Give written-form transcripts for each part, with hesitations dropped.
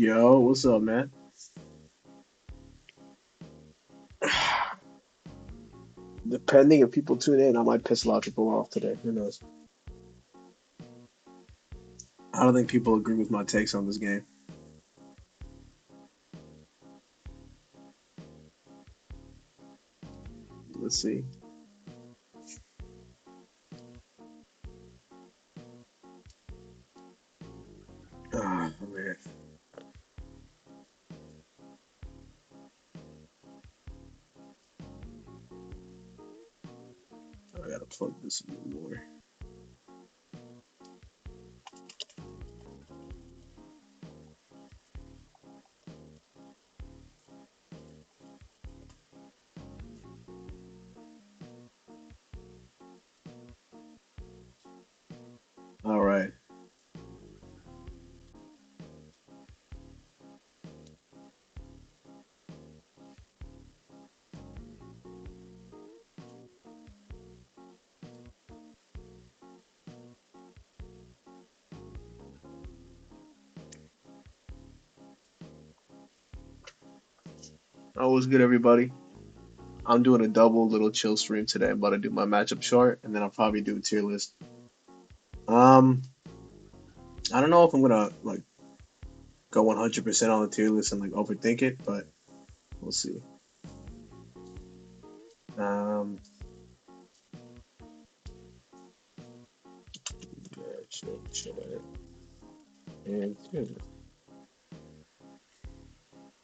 Yo, what's up, man? Depending if people tune in, I might piss a lot of people off today. Who knows? I don't think people agree with my takes on this game. Let's see. Oh, man. I gotta plug this a little more. All right. Oh, what's good, everybody? I'm doing a double little chill stream today. I'm about to do my matchup chart, and then I'll probably do a tier list. Um, I don't know if I'm gonna like go 100% on the tier list and like overthink it, but we'll see. Um, yeah, chill. And yeah,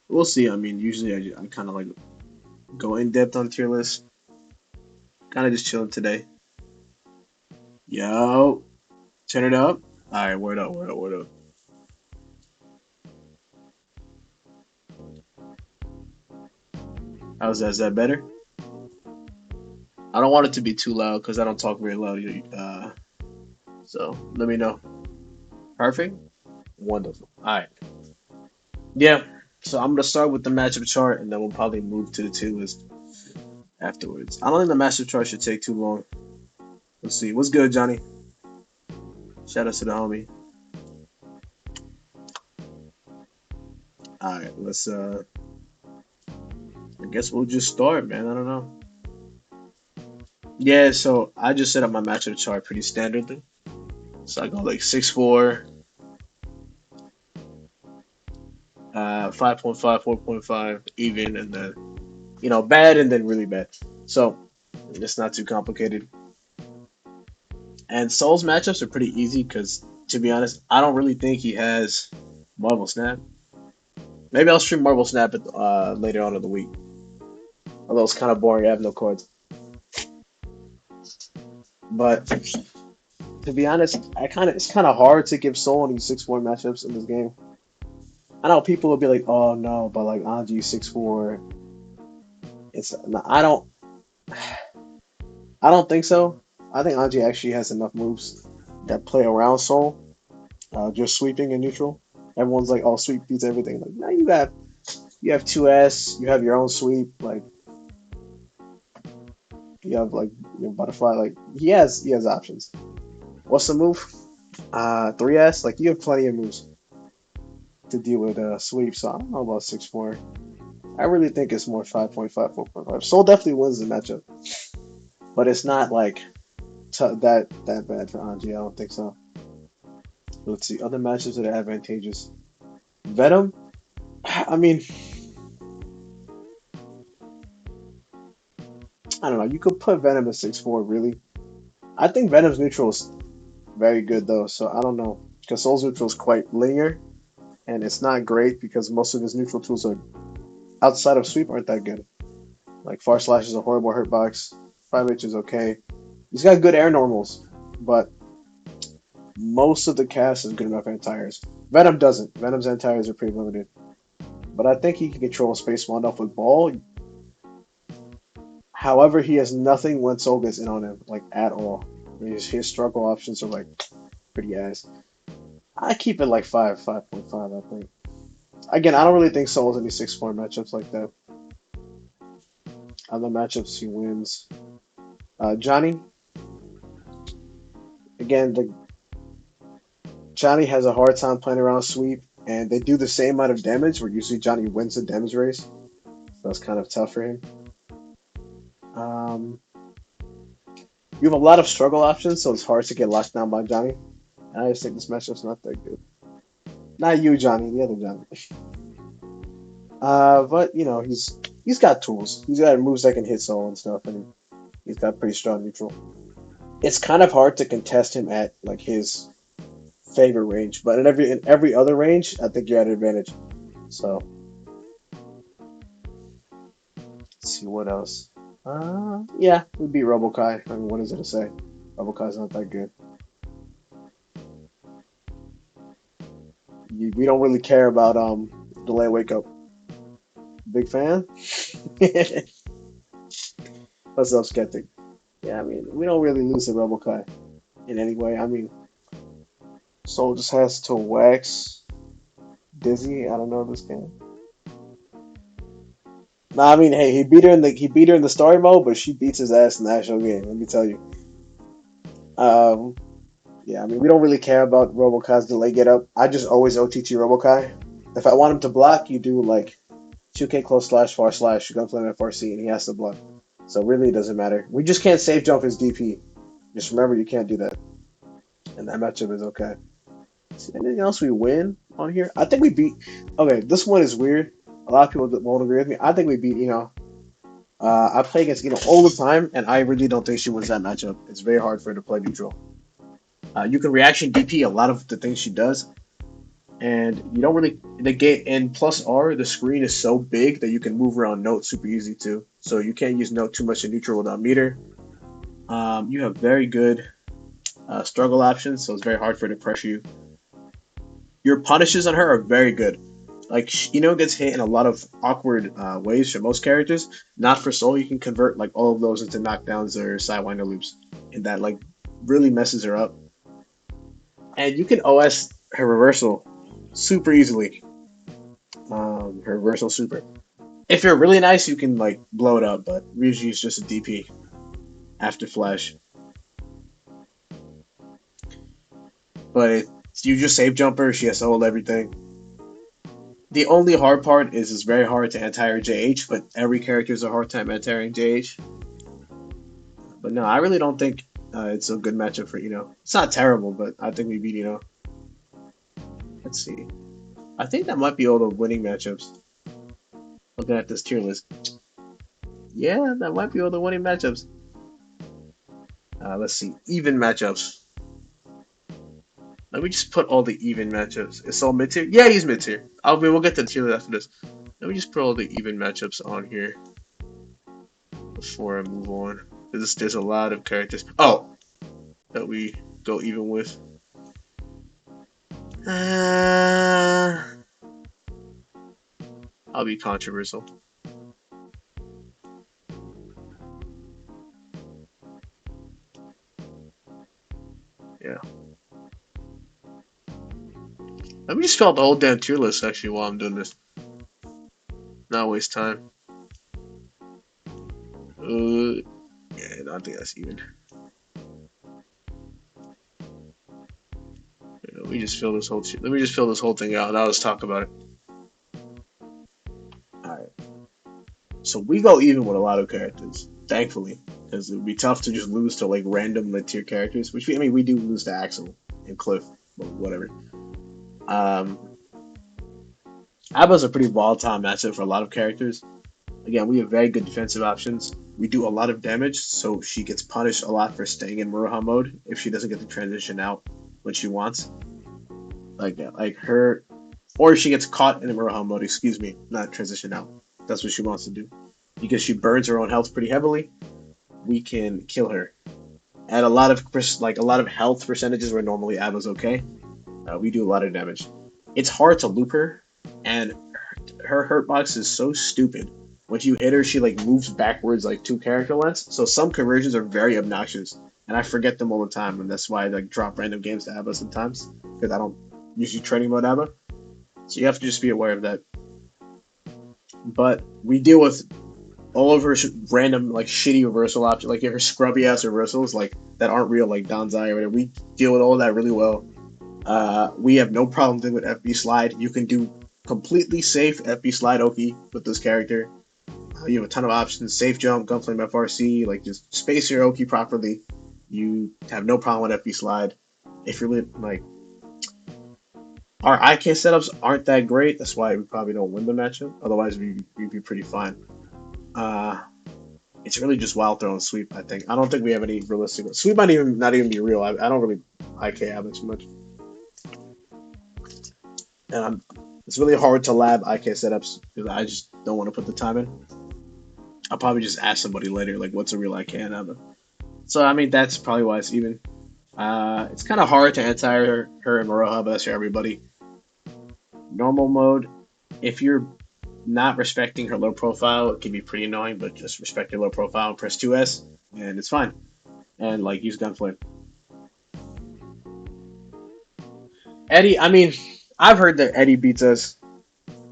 we'll see. I mean, usually I kind of like go in depth on tier lists. Kind of just chilling today. Yo, turn it up. All right, word up. How's that? Is that better? I don't want it to be too loud because I don't talk very loud. So let me know. Perfect. Wonderful. All right. Yeah. So I'm gonna start with the matchup chart, and then we'll probably move to the tier list afterwards. I don't think the matchup chart should take too long. Let's see. What's good, Johnny? Shout out to the homie. All right. I guess we'll just start, man. I don't know. Yeah. So I just set up my matchup chart pretty standardly. So I go like 6'4", 5.5, 4.5, even, and then bad and then really bad. So it's not too complicated. And Soul's matchups are pretty easy because, to be honest, I don't really think he has Marvel Snap. Maybe I'll stream Marvel Snap later on in the week. Although it's kind of boring, I have no cards. But to be honest, it's kind of hard to give Soul any 6'4" matchups in this game. I know people will be like, "Oh no," but like Anji 6'4", it's I don't think so. I think Anji actually has enough moves that play around Soul, just sweeping in neutral. Everyone's like, "Oh, sweep beats everything." Like, now you have 2S, you have your own sweep, like you have like your butterfly. Like he has options. What's the move? 3S. Like you have plenty of moves to deal with sweep. So I don't know about 6'4". I really think it's more 5.5, 4.5. Soul definitely wins the matchup, but it's not like that bad for Anji. I don't think so. Let's see other matchups that are advantageous. Venom. I mean, I don't know. You could put Venom at 6'4", really. I think Venom's neutral is very good though, so I don't know because Soul's neutral is quite linear, and it's not great because most of his neutral tools are outside of sweep aren't that good. Like Far Slash is a horrible hurtbox. 5H is okay. He's got good air normals, but most of the cast is good enough anti-airs. Venom doesn't. Venom's anti-airs are pretty limited, but I think he can control space well enough with ball. However, he has nothing when Soul gets in on him, like at all. His struggle options are like pretty ass. I keep it like 5.5, I think. Again, I don't really think Soul has any 6'4" matchups like that. Other matchups he wins. Johnny, again, Johnny has a hard time playing around sweep. and they do the same amount of damage. Where usually Johnny wins the damage race, so that's kind of tough for him. Um, you have a lot of struggle options, so it's hard to get locked down by Johnny. I just think this matchup's not that good. Not you, Johnny, the other Johnny. But he's got tools. He's got moves that can hit solo and stuff, and he's got pretty strong neutral. It's kind of hard to contest him at like his favorite range, but in every other range, I think you're at an advantage. So let's see what else. Yeah, we beat Robokai. I mean, what is it to say? Robokai's not that good. We don't really care about delay wake up. Big fan. What's up, skeptic? Yeah, I mean, we don't really lose to Robokai in any way. I mean, Soul just has to wax Dizzy. I don't know this game. Nah, I mean, hey, he beat her in the story mode, but she beats his ass in the actual game. Let me tell you. Um, yeah, I mean, we don't really care about Robokai's delay get up. I just always OTT Robokai. If I want him to block, you do like 2K close slash far slash. You're gonna play him at FRC, and he has to block. So really, it doesn't matter. We just can't safe jump his DP. Just remember, you can't do that, and that matchup is okay. See, anything else we win on here? I think we beat. Okay, this one is weird. A lot of people won't agree with me. I think we beat. I play against all the time, and I really don't think she wins that matchup. It's very hard for her to play neutral. You can reaction DP a lot of the things she does, and you don't really the game. And plus R, the screen is so big that you can move around Note super easy too. So you can't use Note too much in neutral without meter. You have very good struggle options, so it's very hard for her to pressure you. Your punishes on her are very good. Like gets hit in a lot of awkward ways for most characters. Not for Soul, you can convert like all of those into knockdowns or sidewinder loops, and that like really messes her up. And you can OS her reversal super easily. Her reversal super. If you're really nice, you can like blow it up, but usually it's just a DP after flash. But you just save jumper, she has to hold everything. The only hard part is it's very hard to anti JH, but every character is a hard time anti JH. But no, I really don't think it's a good matchup for It's not terrible, but I think we beat. Let's see. I think that might be all the winning matchups. Looking at this tier list. Yeah, that might be all the winning matchups. Let's see. Even matchups. Let me just put all the even matchups. It's all mid tier? Yeah, he's mid tier. We'll get to the tier list after this. Let me just put all the even matchups on here before I move on. There's a lot of characters. Oh, that we go even with. I'll be controversial. Yeah. Let me just fill out the whole damn tier list actually while I'm doing this. Not waste time. Yeah, no, I think that's even. Yeah, let me just fill this whole. Let me just fill this whole thing out. Now let's talk about it. All right. So we go even with a lot of characters, thankfully, because it would be tough to just lose to like random mid tier characters. We do lose to Axel and Cliff, but whatever. Um, Abba's a pretty volatile matchup for a lot of characters. Again, we have very good defensive options. We do a lot of damage, so she gets punished a lot for staying in Muroha mode if she doesn't get to transition out when she wants. Like her, or she gets caught in the Muroha mode. Excuse me, not transition out. That's what she wants to do because she burns her own health pretty heavily. We can kill her at a lot of health percentages where normally Abba's okay. We do a lot of damage. It's hard to loop her, and her hurt box is so stupid. When you hit her, she like moves backwards like 2 character lengths. So some conversions are very obnoxious, and I forget them all the time, and that's why I like drop random games to Abba sometimes because I don't usually training mode Abba. So you have to just be aware of that. But we deal with all of her random like shitty reversal options, like her scrubby ass reversals like that aren't real, like Donzai or whatever. We deal with all of that really well. We have no problem doing with FB slide. You can do completely safe FB slide Oki with this character. You have a ton of options: safe jump, gunflame FRC, like just space your Oki properly. You have no problem with FB slide. If you're like our IK setups aren't that great, that's why we probably don't win the matchup. Otherwise, we'd be pretty fine. Uh, it's really just wild throw and sweep. I think I don't think we have any realistic sweep. Might even not even be real. I don't really IK have it too much, and it's really hard to lab IK setups because I just don't want to put the time in. I'll probably just ask somebody later, like, what's a real IK and have it. So I mean, that's probably why it's even. It's kind of hard to anti her and Maroha, but that's for everybody. Normal mode, if you're not respecting her low profile, it can be pretty annoying, but just respect your low profile and press 2S, and it's fine. And like use gunflame. Eddie, I mean, I've heard that Eddie beats us.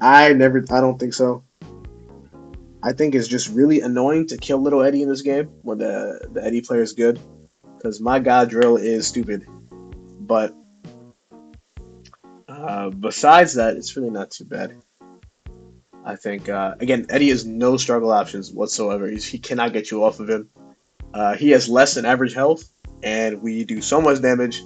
I don't think so. I think it's just really annoying to kill little Eddie in this game when the Eddie player is good, because my God drill is stupid. But besides that, it's really not too bad. I think again, Eddie has no struggle options whatsoever. He cannot get you off of him. He has less than average health, and we do so much damage.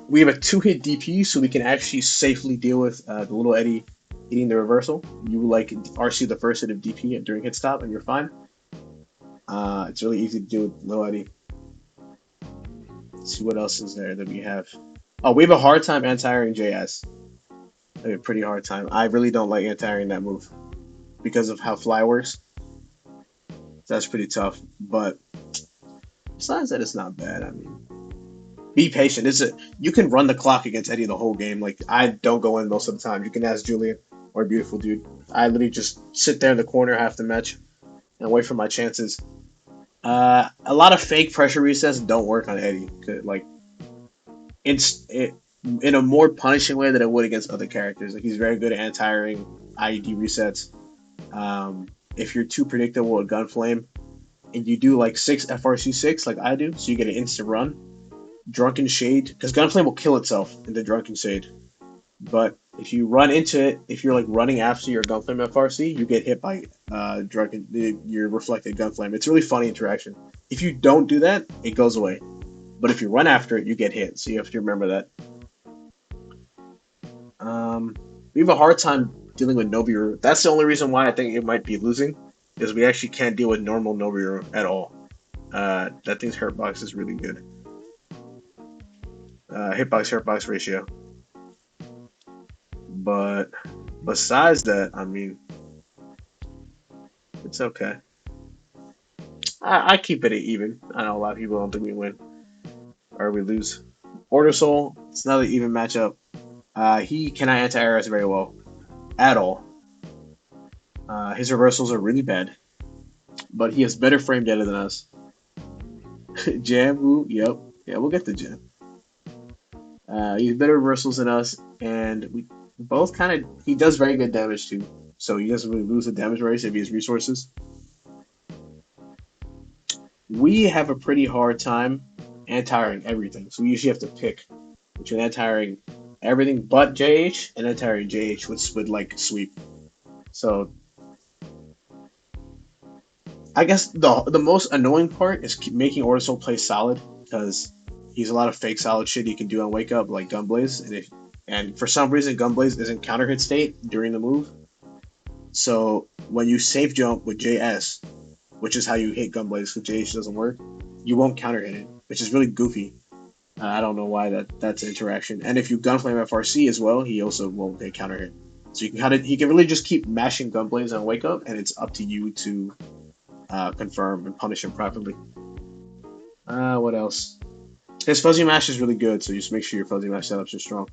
We have a two-hit DP, so we can actually safely deal with the little Eddie hitting the reversal. You like RC the first hit of DP during hit stop, and you're fine. It's really easy to do with little Eddie. Let's see what else is there that we have. Oh, we have a hard time anti-airing JS. I have a pretty hard time. I really don't like anti-airing that move because of how fly works. So that's pretty tough. But besides that, it's not bad. I mean, be patient. You can run the clock against Eddie the whole game. Like I don't go in most of the time. You can ask Julian or Beautiful Dude. I literally just sit there in the corner half the match and wait for my chances. A lot of fake pressure resets don't work on Eddie. Like it in a more punishing way than it would against other characters. Like he's very good at anti-airing IED resets. If you're too predictable at Gunflame and you do like 6 FRC6 like I do, so you get an instant run, Drunken Shade, because Gunflame will kill itself in the Drunken Shade. But if you run into it, if you're like running after your Gunflame FRC, you get hit by Drunken your reflected Gunflame. It's a really funny interaction. If you don't do that, it goes away. But if you run after it, you get hit. So you have to remember that. Um, we have a hard time dealing with Nobiru. That's the only reason why I think it might be losing, is we actually can't deal with normal Nobiru at all. That thing's hurtbox is really good. Hitbox hurtbox ratio. But besides that, I mean, it's okay. I keep it at even. I know a lot of people don't think we win or we lose. Order Soul, it's another even matchup. He cannot anti-air us very well at all. His reversals are really bad, but he has better frame data than us. Jam, ooh, yep, yeah, we'll get the jam. He's better reversals than us, and we both kind of. He does very good damage too, so he doesn't really lose the damage race if he has resources. We have a pretty hard time anti-airing everything, so we usually have to pick between anti-airing everything but JH and anti-airing JH with like sweep. So I guess the most annoying part is keep making Orso play solid because he's a lot of fake solid shit he can do on wake up like Gunblaze, and for some reason Gunblaze isn't counter hit state during the move. So when you safe jump with JS, which is how you hit Gunblaze because JH doesn't work, you won't counter hit it, which is really goofy. I don't know why that's an interaction. And if you Gunflame FRC as well, he also won't get counter hit. So you can he can really just keep mashing Gunblaze on wake up, and it's up to you to confirm and punish him properly. What else? His fuzzy mash is really good, so just make sure your fuzzy mash setups are strong.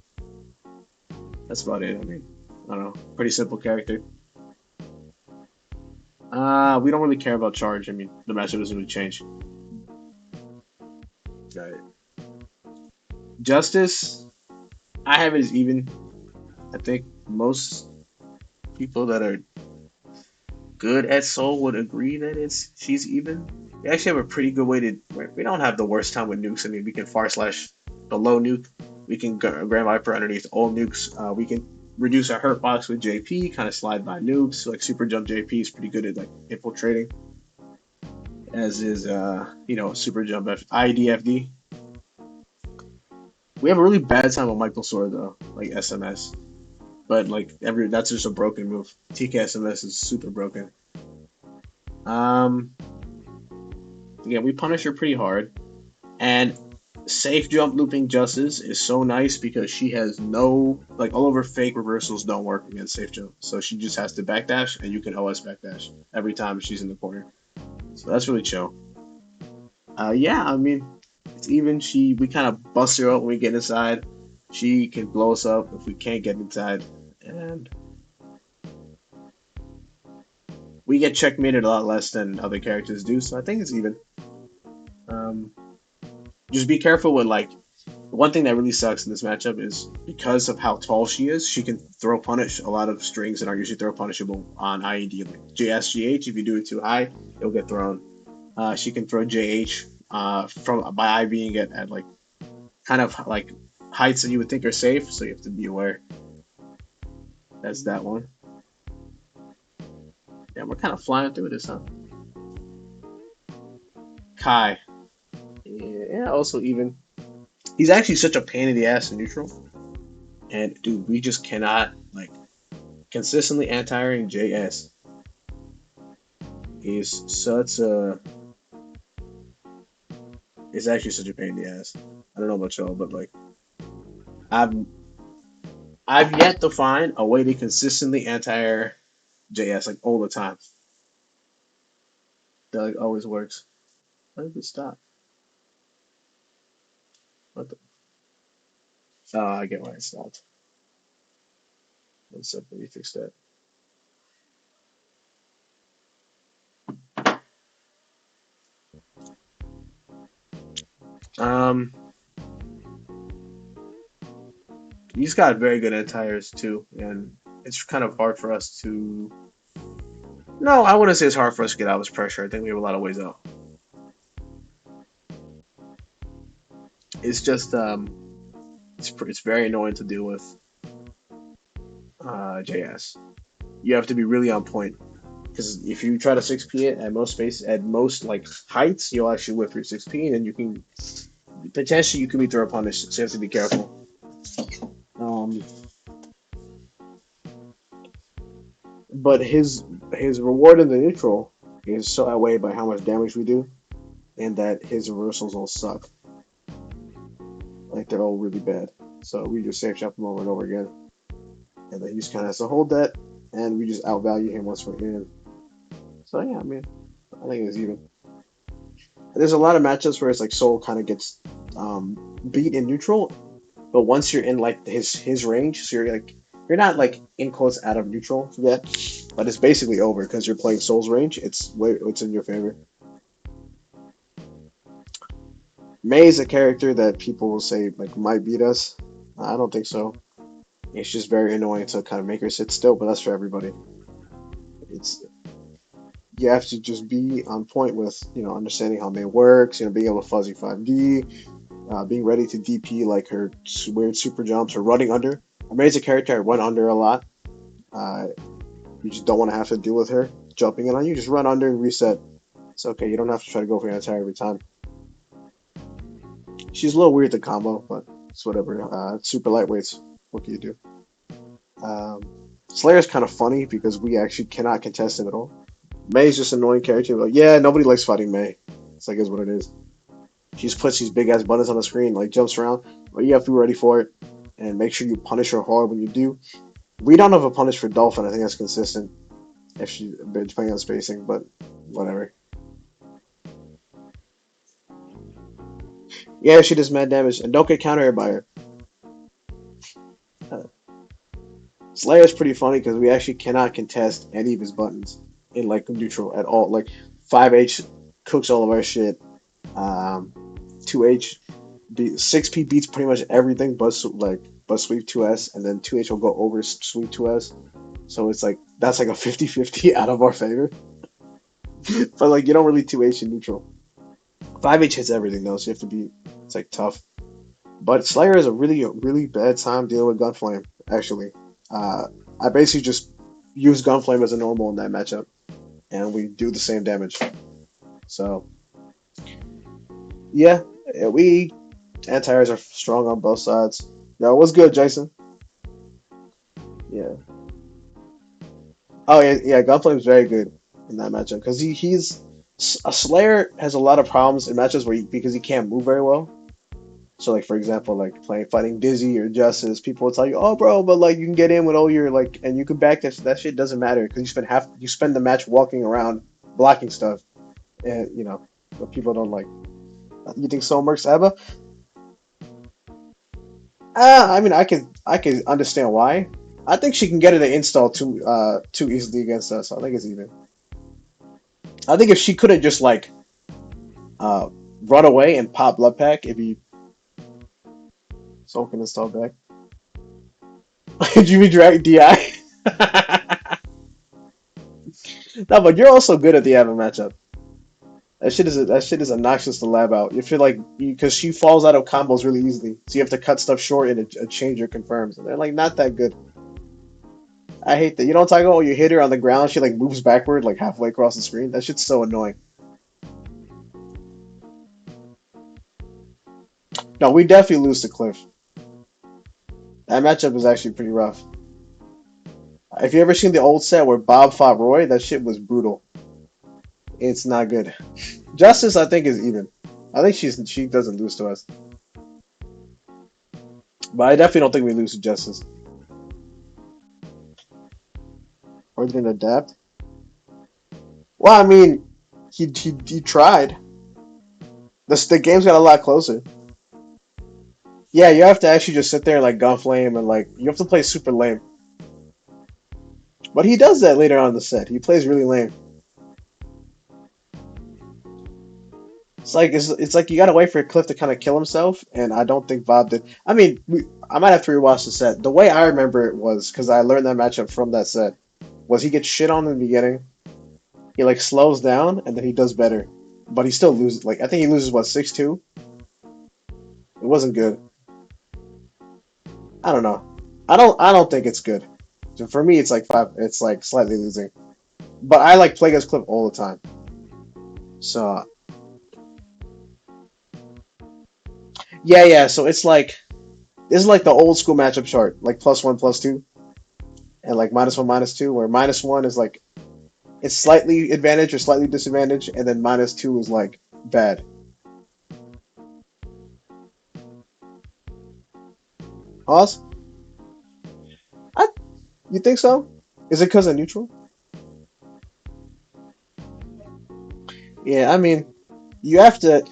That's about it. I mean, I don't know. Pretty simple character. We don't really care about charge. I mean, the matchup doesn't really change. Right. Justice, I have it as even. I think most people that are good at Soul would agree that she's even. We actually have a pretty good way to. We don't have the worst time with nukes. I mean, we can far slash below nuke. We can Grand Viper underneath all nukes. We can reduce our hurt box with JP, kind of slide by nukes. Like Super Jump JP is pretty good at like infiltrating, as is Super Jump IDFD. We have a really bad time with Michael Sword though, like SMS. But like every that's just a broken move. TKSMS is super broken. Um, yeah, we punish her pretty hard, and safe jump looping Justice is so nice because she has no like all of her fake reversals don't work against safe jump, so she just has to backdash, and you can OS backdash every time she's in the corner. So that's really chill. Yeah, I mean it's even. We kind of bust her up when we get inside. She can blow us up if we can't get inside, and we get checkmated a lot less than other characters do. So I think it's even. Um, just be careful with like one thing that really sucks in this matchup is because of how tall she is, she can throw punish a lot of strings that aren't usually throw punishable on IED. Like JSGH, if you do it too high, it'll get thrown. She can throw JH from by IVing it at like kind of like heights that you would think are safe, so you have to be aware. That's that one. Yeah, we're kind of flying through this, huh? Kai. Yeah, also even. He's actually such a pain in the ass in neutral. And dude, we just cannot like consistently anti-airing JS is such a it's actually such a pain in the ass. I don't know about y'all, but like I've I've yet to find a way to consistently anti-air JS like all the time. That like always works. Why did it stop? What the? Oh, I get why it stopped. One second, let me fix that. Um, he's got very good anti-airs too, and it's kind of hard for us to. No, I wouldn't say it's hard for us to get out of this pressure. I think we have a lot of ways out. It's just it's very annoying to deal with JS. You have to be really on point because if you try to 6P it at most space at most like heights, you'll actually whiff your 6P and you can potentially you can be throw punished. So you have to be careful. Um, but his reward in the neutral is so outweighed by how much damage we do, and that his reversals all suck. Like they're all really bad. So we just safe shop him over and over again, and then he just kind of has to hold that, and we just outvalue him once we're in. So yeah, I mean, I think it's even. There's a lot of matchups where it's like Soul kind of gets beat in neutral, but once you're in like his range, so you're like you're not like in close out of neutral yet, but it's basically over because you're playing Soul's range. It's in your favor. May is a character that people will say like might beat us. I don't think so. It's just very annoying to kind of make her sit still, but that's for everybody. It's you have to just be on point with understanding how May works, being able to fuzzy 5D, being ready to DP like her weird super jumps or running under. May's a character I run under a lot. Uh, you just don't want to have to deal with her jumping in on you. Just run under and reset. It's okay. You don't have to try to go for your attack every time. She's a little weird to combo, but it's whatever. Super lightweights. What can you do? Um, Slayer's kind of funny because we actually cannot contest him at all. May's just an annoying character. Like, yeah, nobody likes fighting May. It's like, is what it is. She just puts these big ass buttons on the screen, like jumps around, but you have to be ready for it and make sure you punish her hard when you do. We don't have a punish for Dolphin. I think that's consistent if she depending on spacing, but whatever. Yeah, she does mad damage, and don't get countered by her. Uh, Slayer's pretty funny because we actually cannot contest any of his buttons in like neutral at all. Like 5H cooks all of our shit. Um, 2H 6P beats pretty much everything but sweep 2S, and then 2H will go over sweep 2S. So it's like that's like a 50-50 out of our favor. But like you don't really 2H in neutral. 5H hits everything though, so you have to be it's like tough. But Slayer is a really bad time dealing with Gunflame, actually. Uh, I basically just use Gunflame as a normal in that matchup, and we do the same damage. So, yeah, we anti-airs are strong on both sides. Yo, what's good, Jason? Yeah. Oh, yeah, yeah, Gunflame's very good in that matchup because he's a Slayer has a lot of problems in matches because he can't move very well. So like for example, like playing fighting Dizzy or Justice, people will tell you, "Oh, bro, but like you can get in with all your like, and you can back that shit doesn't matter because you spend the match walking around blocking stuff, and but people don't like. You think Soul Mercs Abba? I mean, I can understand why. I think she can get it to install too easily against us. So I think it's even. I think if she couldn't just like uh run away and pop blood pack, if he Soul can install back. Did you redirect DI? No, but you're also good at the Ava matchup. That shit is obnoxious to lab out. You feel like because she falls out of combos really easily, so you have to cut stuff short and a changer confirms, and they're like not that good. I hate that. You don't talk about when you hit her on the ground, she like moves backward like halfway across the screen. That shit's so annoying. No, we definitely lose to Cliff. That matchup is actually pretty rough. If you ever seen the old set where Bob fought Roy, that shit was brutal. It's not good. Justice, I think, is even. I think she doesn't lose to us, but I definitely don't think we lose to Justice. Or didn't adapt. Well, I mean, he tried. The game's got a lot closer. Yeah, you have to actually just sit there and like gunflame and like you have to play super lame. But he does that later on in the set. He plays really lame. It's like you gotta wait for Cliff to kind of kill himself, and I don't think Bob did. I mean, I might have to rewatch the set. The way I remember it was because I learned that matchup from that set. Was he gets shit on in the beginning, he like slows down, and then he does better, but he still loses. Like I think he loses what 6-2. It wasn't good. I don't know. I don't think it's good. So for me, it's like five. It's like slightly losing. But I like play against Cliff all the time. So yeah, yeah. So it's like this is like the old school matchup chart, like +1, +2, and like -1, -2, where -1 is like it's slightly advantage or slightly disadvantage, and then -2 is like bad. Pause. I, you think so? Is it because of neutral? Yeah, I mean, you have to.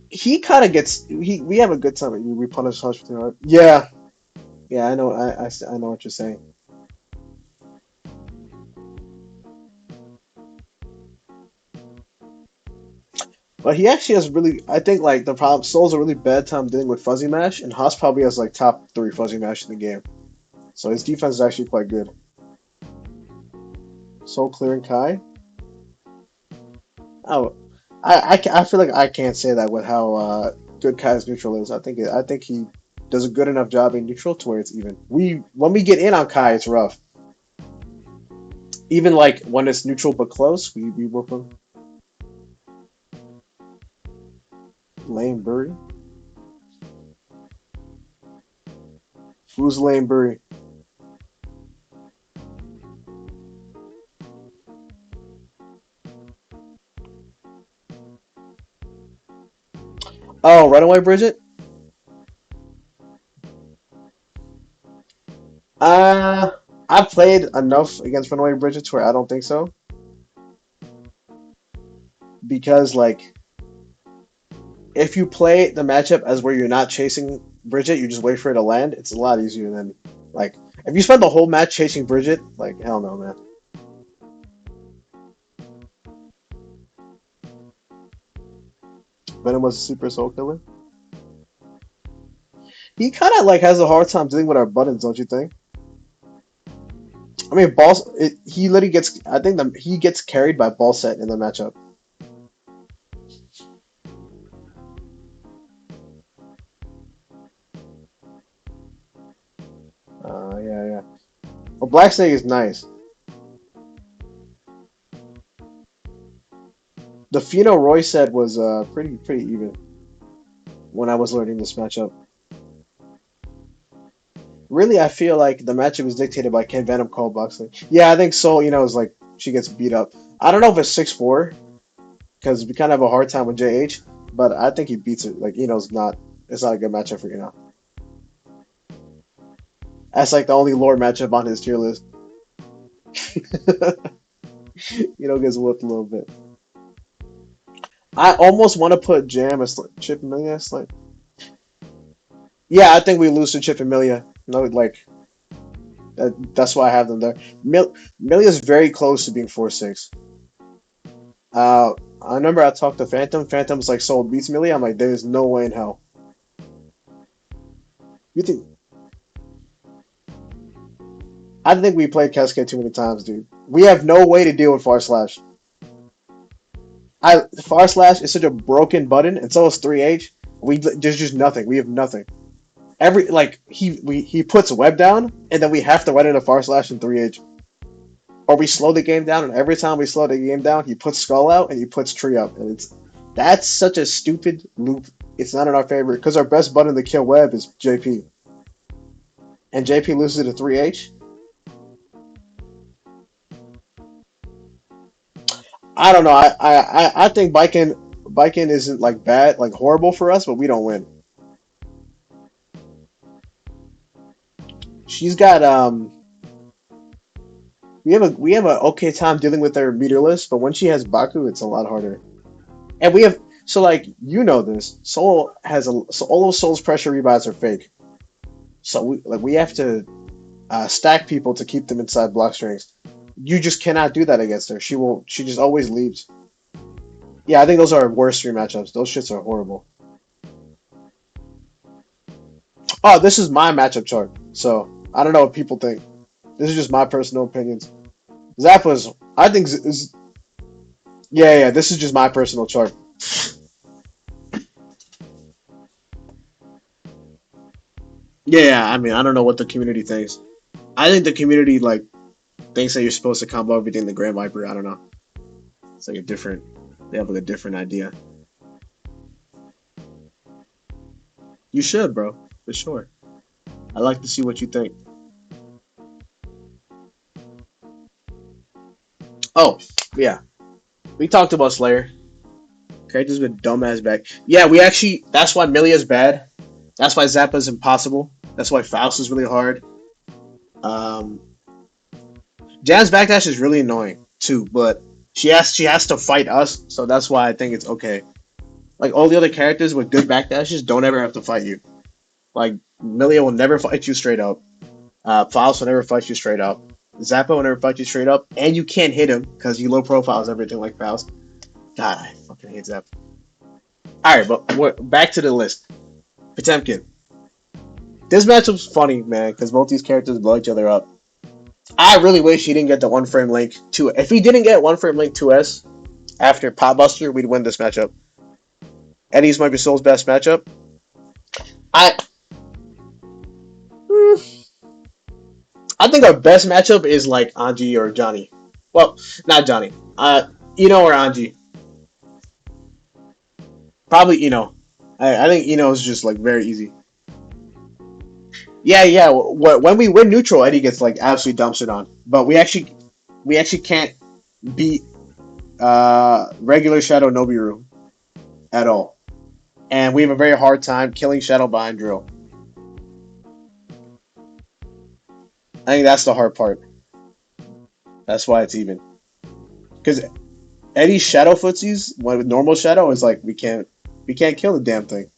He kind of gets. We have a good time. We punish Hush too hard. Yeah, yeah. I know. I know what you're saying. But he actually has really. I think like the problem. Soul's a really bad time dealing with fuzzy mash, and Haas probably has like top three fuzzy mash in the game. So his defense is actually quite good. Soul clearing Kai. Oh, I feel like I can't say that with how good Kai's neutral is. I think he does a good enough job in neutral to where it's even. We when we get in on Kai, it's rough. Even like when it's neutral but close, we work him. Lane Burry. Who's Lane Burry? Oh, Runaway Bridget. Uh, I've played enough against Runaway Bridget to where I don't think so because like if you play the matchup as where you're not chasing Bridget, you just wait for it to land. It's a lot easier than like if you spend the whole match chasing Bridget. Like hell no, man. Venom was a super soul killer. He kind of like has a hard time dealing with our buttons, don't you think? I mean, boss. He literally gets. I think he gets carried by ball set in the matchup. Black Snake is nice. The Fino Roy set was pretty even when I was learning this matchup. Really, I feel like the matchup is dictated by can Venom call boxing. Yeah, I think Soul, is like she gets beat up. I don't know if it's 6'4", because we kind of have a hard time with JH, but I think he beats it. Like, it's not a good matchup for That's like the only lore matchup on his tier list. Gets whooped a little bit. I almost want to put Jam as Chip Amelia. Yeah, I think we lose to Chip Amelia. No, like that's why I have them there. Amelia is very close to being 4-6. Uh, I remember I talked to Phantom. Phantom's like Soul beats Amelia. I'm like, there's no way in hell. You think? I think we played Cascade too many times, dude. We have no way to deal with Far Slash. Far Slash is such a broken button, and so is 3H. There's just nothing. We have nothing. He puts web down, and then we have to run into Far Slash and 3H. Or we slow the game down, and every time we slow the game down, he puts Skull out and he puts Tree up, and that's such a stupid loop. It's not in our favor because our best button to kill web is JP, and JP loses to 3H. I don't know. I think Biken isn't like bad, like horrible for us, but we don't win. She's got we have a okay time dealing with her meterless, but when she has Baku, it's a lot harder. And we have so like this. So all of Soul's pressure rebuys are fake. So we have to stack people to keep them inside block strings. You just cannot do that against her. She won't. She just always leaves. Yeah, I think those are our worst three matchups. Those shits are horrible. Oh, this is my matchup chart. So I don't know what people think. This is just my personal opinions. Zappa's, I think, yeah. This is just my personal chart. Yeah. I mean, I don't know what the community thinks. I think the community like thinks that you're supposed to combo everything the Grand Viper. I don't know. It's like a different. They have like a different idea. You should, bro, for sure. I like to see what you think. Oh, yeah. We talked about Slayer. Characters with dumbass back. Yeah, we actually. That's why Milia's bad. That's why Zappa's impossible. That's why Faust is really hard. Um, Jan's backdash is really annoying too, but she has to fight us, so that's why I think it's okay. Like all the other characters with good backdashes don't ever have to fight you. Like Milia will never fight you straight up. Faust will never fight you straight up. Zappa will never fight you straight up, and you can't hit him because he low profiles everything like Faust. God, I fucking hate Zappa. All right, but back to the list. Potemkin. This matchup's funny, man, because both these characters blow each other up. I really wish he didn't get the one frame link to. If he didn't get one frame link 2S after Potbuster, we'd win this matchup. Eddie's might be Soul's best matchup. I I think our best matchup is like Anji or Johnny. Well, not Johnny. Ino or Anji. Probably Ino. I think Ino is just like very easy. Yeah. When we win neutral, Eddie gets like absolutely dump shit on. But we actually can't beat regular Shadow Nobiru at all, and we have a very hard time killing Shadow behind drill. I think that's the hard part. That's why it's even. Because Eddie's Shadow footsies, with normal Shadow, is like we can't kill the damn thing.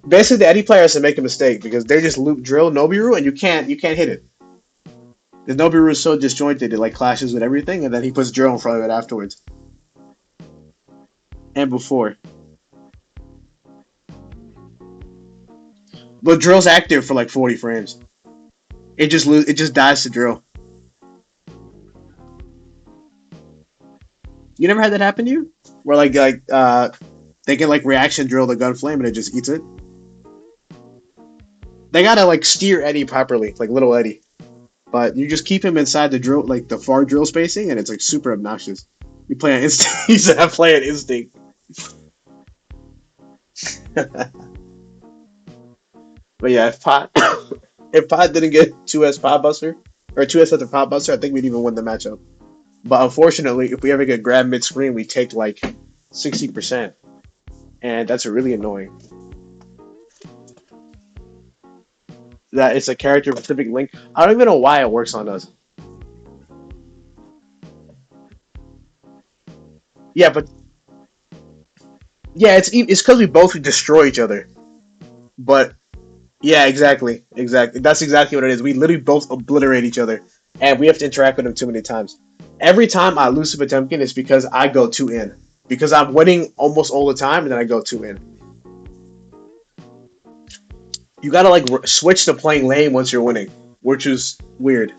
Basically, the Eddie player has to make a mistake because they just loop drill Nobiru and you can't hit it. Because Nobiru is so disjointed, it like clashes with everything, and then he puts drill in front of it afterwards and before. But drill's active for like 40 frames. It just dies to drill. You never had that happen to you? Where they can like reaction drill the gun flame and it just eats it. They gotta like steer Eddie properly, like little Eddie. But you just keep him inside the drill, like the far drill spacing, and it's like super obnoxious. You play on instinct. He's play on instinct. But yeah, if Pot if Pot didn't get 2S Pot Buster or 2S after Pot Buster, I think we'd even win the matchup. But unfortunately, if we ever get grabbed mid screen, we take like 60%, and that's really annoying. That it's a character specific link. I don't even know why it works on us. Yeah, but yeah, it's because we both destroy each other. But yeah, exactly. That's exactly what it is. We literally both obliterate each other, and we have to interact with them too many times. Every time I lose to Potemkin, it's because I go two in. Because I'm winning almost all the time, and then I go two in. You gotta like switch to playing lane once you're winning, which is weird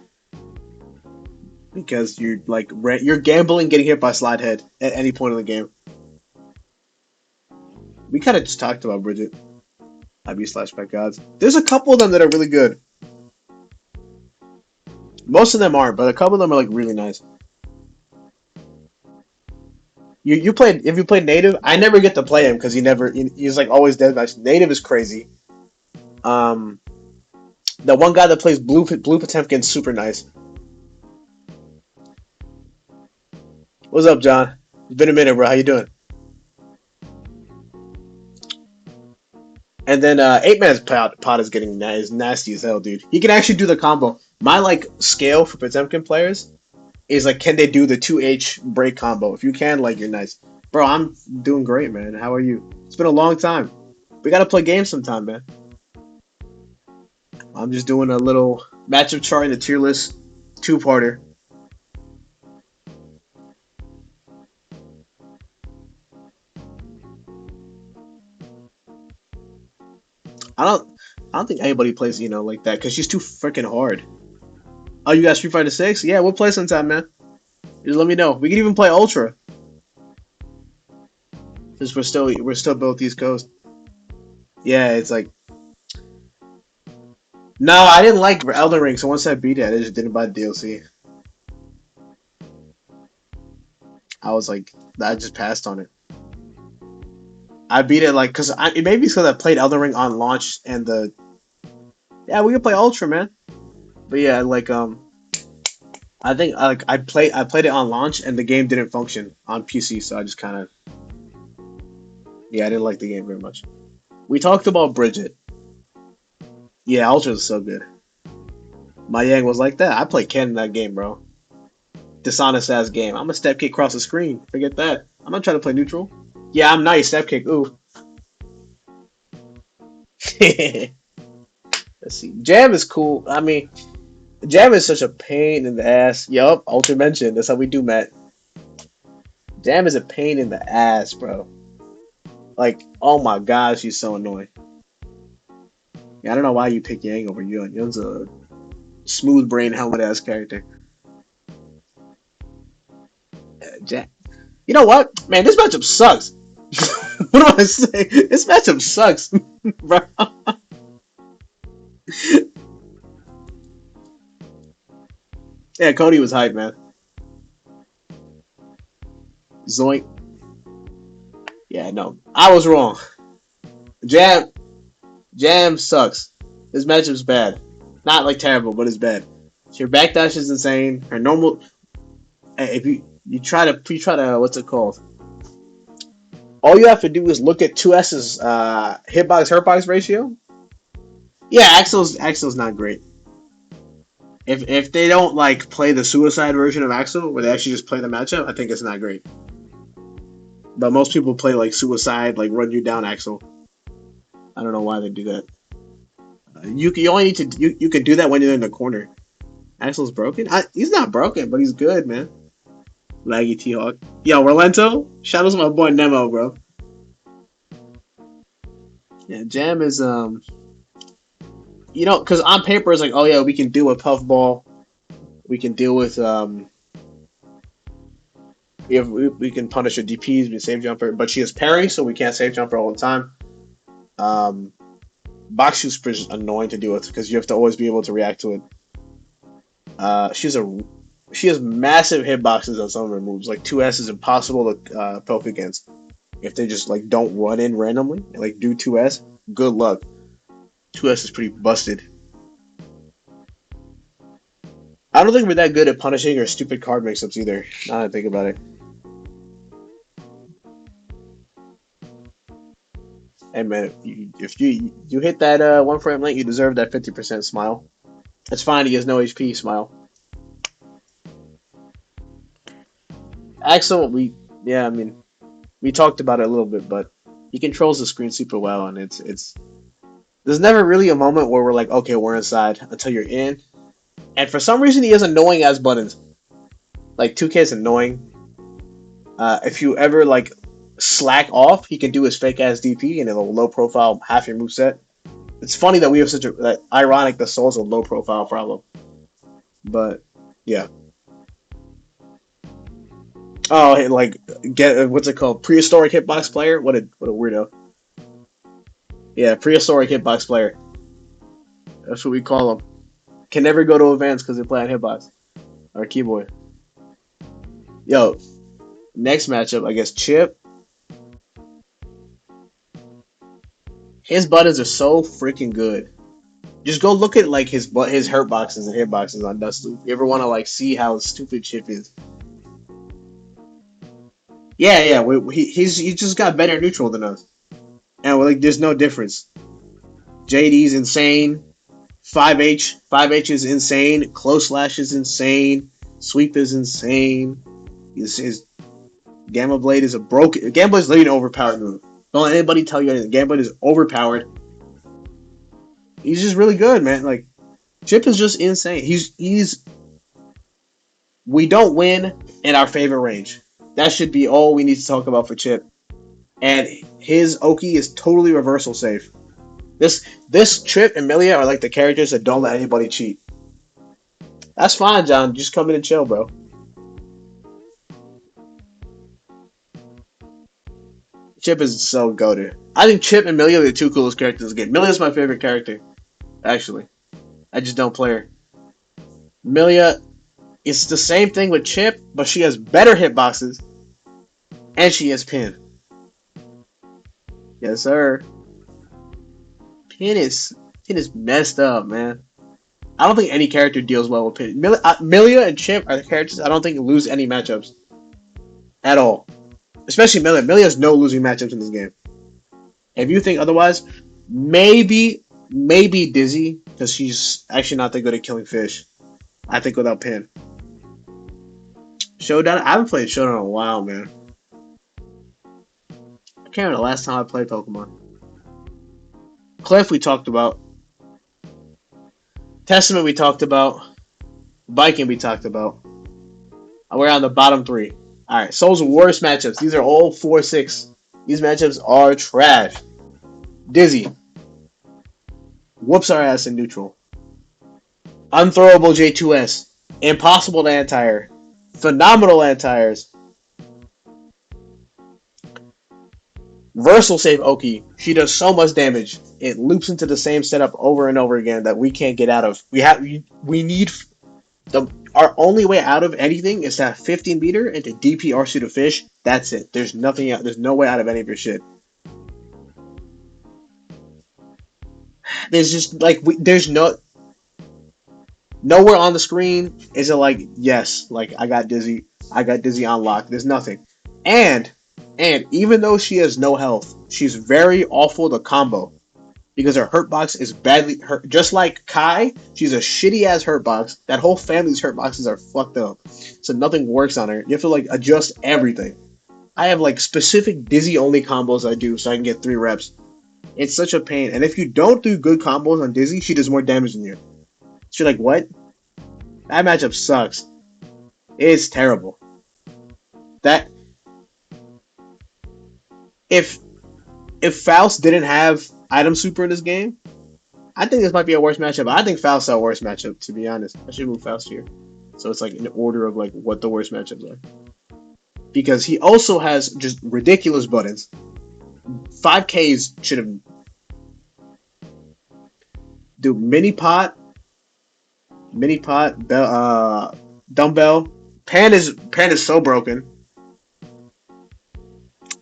because you're like you're gambling getting hit by slide head at any point in the game. We kind of just talked about Bridget, IB slash back gods. There's a couple of them that are really good. Most of them aren't, but a couple of them are like really nice. You played if you played native, I never get to play him because he's like always dead match. Native is crazy. Um, the one guy that plays blue Potemkin's super nice. What's up, John? It's been a minute, bro. How you doing? And then Eight Man's pot is getting is nasty as hell, dude. He can actually do the combo. My like scale for Potemkin players is like, can they do the 2H break combo? If you can, like, you're nice, bro. I'm doing great, man. How are you? It's been a long time. We gotta play games sometime, man. I'm just doing a little matchup chart in the tier list two-parter. I don't, I don't think anybody plays like that because she's too freaking hard. Oh, you got Street Fighter Six? Yeah, we'll play sometime, man. Just let me know. We can even play Ultra because we're still both East Coast. Yeah, it's like no, I didn't like Elden Ring, so once I beat it, I just didn't buy the DLC. I was like, I just passed on it. I beat it like because it maybe because I played Elden Ring on launch and the yeah we can play Ultra, man. But yeah, like I think like I played it on launch and the game didn't function on PC, so I just kind of yeah I didn't like the game very much. We talked about Bridget. Yeah, Ultra is so good. My Yang was like that. I played Ken in that game, bro. Dishonest ass game. I'm a step kick across the screen. Forget that. I'm not trying to play neutral. Yeah, I'm nice. Step kick. Ooh. Let's see. Jam is cool. I mean, Jam is such a pain in the ass. Yup, Ultra mentioned. That's how we do, Matt. Jam is a pain in the ass, bro. Like, oh my gosh, she's so annoying. Yeah, I don't know why you pick Yang over Yun. Yun's a smooth brain helmet ass character. Jam. You know what? Man, this matchup sucks. What do I say? This matchup sucks, bro. Yeah, Cody was hype, man. Zoink. Yeah, no. I was wrong. Jam Jam sucks. This matchup's bad. Not like terrible, but it's bad. Your backdash is insane. Her normal if you try to what's it called? All you have to do is look at 2S's hitbox hurtbox ratio. Yeah, Axel's not great. If they don't like play the suicide version of Axel, where they actually just play the matchup, I think it's not great. But most people play like suicide, like run you down Axel. I don't know why they do that. You only need to you can do that when you're in the corner. Axel's broken. He's not broken, but he's good, man. Laggy T Hawk. Yo, Rolento. Shout out to my boy Nemo, bro. Yeah, Jam is because on paper it's like, oh yeah, we can deal with puffball. We can deal with we can punish her DPS, we can save jumper, but she has parry, so we can't save jumper all the time. Um, Box shoot is annoying to deal with because you have to always be able to react to it. She's a she has massive hitboxes on some of her moves. Like 2S is impossible to poke against. If they just like don't run in randomly and like do 2S, good luck. 2S is pretty busted. I don't think we're that good at punishing or stupid card mix-ups either. Now that I think about it. Hey man, if you hit that one frame link, you deserve that 50% smile. It's fine. He has no HP. Smile. Axel, yeah, I mean we talked about it a little bit, but he controls the screen super well, and it's there's never really a moment where we're like, okay, we're inside until you're in. And for some reason, he has annoying ass buttons. Like 2K is annoying. If you ever like slack off, he can do his fake ass DP and it'll low profile half your move set. It's funny that we have such a ironic that Soul's a low profile problem, but yeah. Oh, hey, like get what's it called? Prehistoric hitbox player. What a weirdo. Yeah, prehistoric hitbox player. That's what we call them. Can never go to events because they play on hitbox or keyboard. Yo, next matchup, I guess Chip. His buttons are so freaking good. Just go look at like his hurt boxes and hitboxes on Dust Loop. You ever want to like see how stupid Chip is? Yeah, yeah. He just got better neutral than us, and like there's no difference. JD's insane. 5H is insane. Close slash is insane. Sweep is insane. His Gamma Blade is a broken. Gamma Blade is literally an overpowered move. Don't let anybody tell you anything. Gamma Blade is overpowered. He's just really good, man. Like Chip is just insane. He's we don't win in our favorite range. That should be all we need to talk about for Chip. And his Oki is totally reversal safe. This Chip and Milia are like the characters that don't let anybody cheat. That's fine, John. Just come in and chill, bro. Chip is so goated. I think Chip and Milia are the two coolest characters in the game. Milia's my favorite character, actually. I just don't play her. Milia, it's the same thing with Chip, but she has better hitboxes and she has pin. Yes, sir. Pin is Pin is messed up, man. I don't think any character deals well with Pin. Milia and Chip are the characters I don't think lose any matchups at all. Especially Milia. Milia has no losing matchups in this game. If you think otherwise, maybe Dizzy because she's actually not that good at killing fish. I think without Pin. Showdown. I haven't played Showdown in a while, man. I can't remember the last time I played Pokemon. Cliff we talked about. Testament we talked about. Viking we talked about. We're on the bottom three. Alright, Soul's worst matchups. These are all 4-6. These matchups are trash. Dizzy. Whoops our ass in neutral. Unthrowable J2S. Impossible to anti-air. Phenomenal anti-airs. Versal save Oki. She does so much damage. It loops into the same setup over and over again that we can't get out of. We need our only way out of anything is to have 15 meter and to DP our suit of fish. That's it. There's nothing out. There's no way out of any of your shit. There's just like there's nowhere on the screen is it like yes, like I got Dizzy on lock. There's nothing. And even though she has no health, she's very awful to combo because her hurt box is badly hurt. Just like Kai, she's a shitty ass hurt box. That whole family's hurt boxes are fucked up, so nothing works on her. You have to like adjust everything. I have like specific Dizzy only combos I do so I can get 3 reps. It's such a pain. And if you don't do good combos on Dizzy, she does more damage than you. So you're like, what? That matchup sucks. It's terrible. That if Faust didn't have item super in this game, I think this might be a worse matchup. I think Faust's our worst matchup, to be honest. I should move Faust here. So it's like in order of like what the worst matchups are. Because he also has just ridiculous buttons. 5Ks should have do mini pot. Mini pot, dumbbell. Pan is so broken.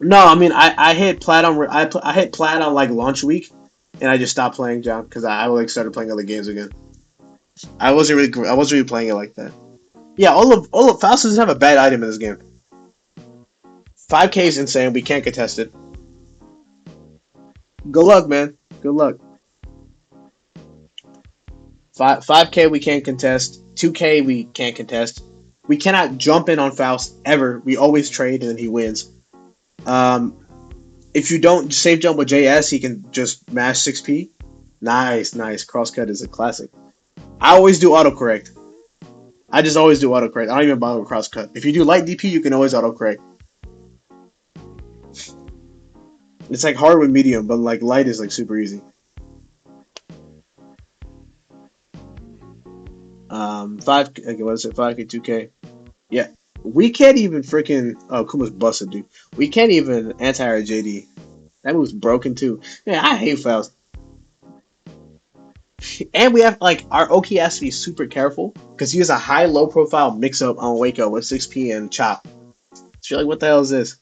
No, I mean I hit plat on I hit plat on like launch week, and I just stopped playing Jump because I like started playing other games again. I wasn't really playing it like that. Yeah, all of Faust doesn't have a bad item in this game. 5K is insane. We can't contest it. Good luck, man. Good luck. 5K we can't contest. 2K we can't contest. We cannot jump in on Faust ever. We always trade and then he wins. Um, if you don't save jump with JS, he can just mash 6P. Nice, nice. Crosscut is a classic. I always do autocorrect. I just always do autocorrect. I don't even bother with crosscut. If you do light DP, you can always autocorrect. It's like hard with medium, but like light is like super easy. 5, okay, what is it? 5K, 2K. Yeah. We can't even freaking. Oh, Kuma's busted, dude. We can't even anti JD. That move's broken too. Yeah, I hate Faust. And we have like our Oki has to be super careful because he has a high low profile mix up on Wake Up with 6P and Chop. So you're like, what the hell is this?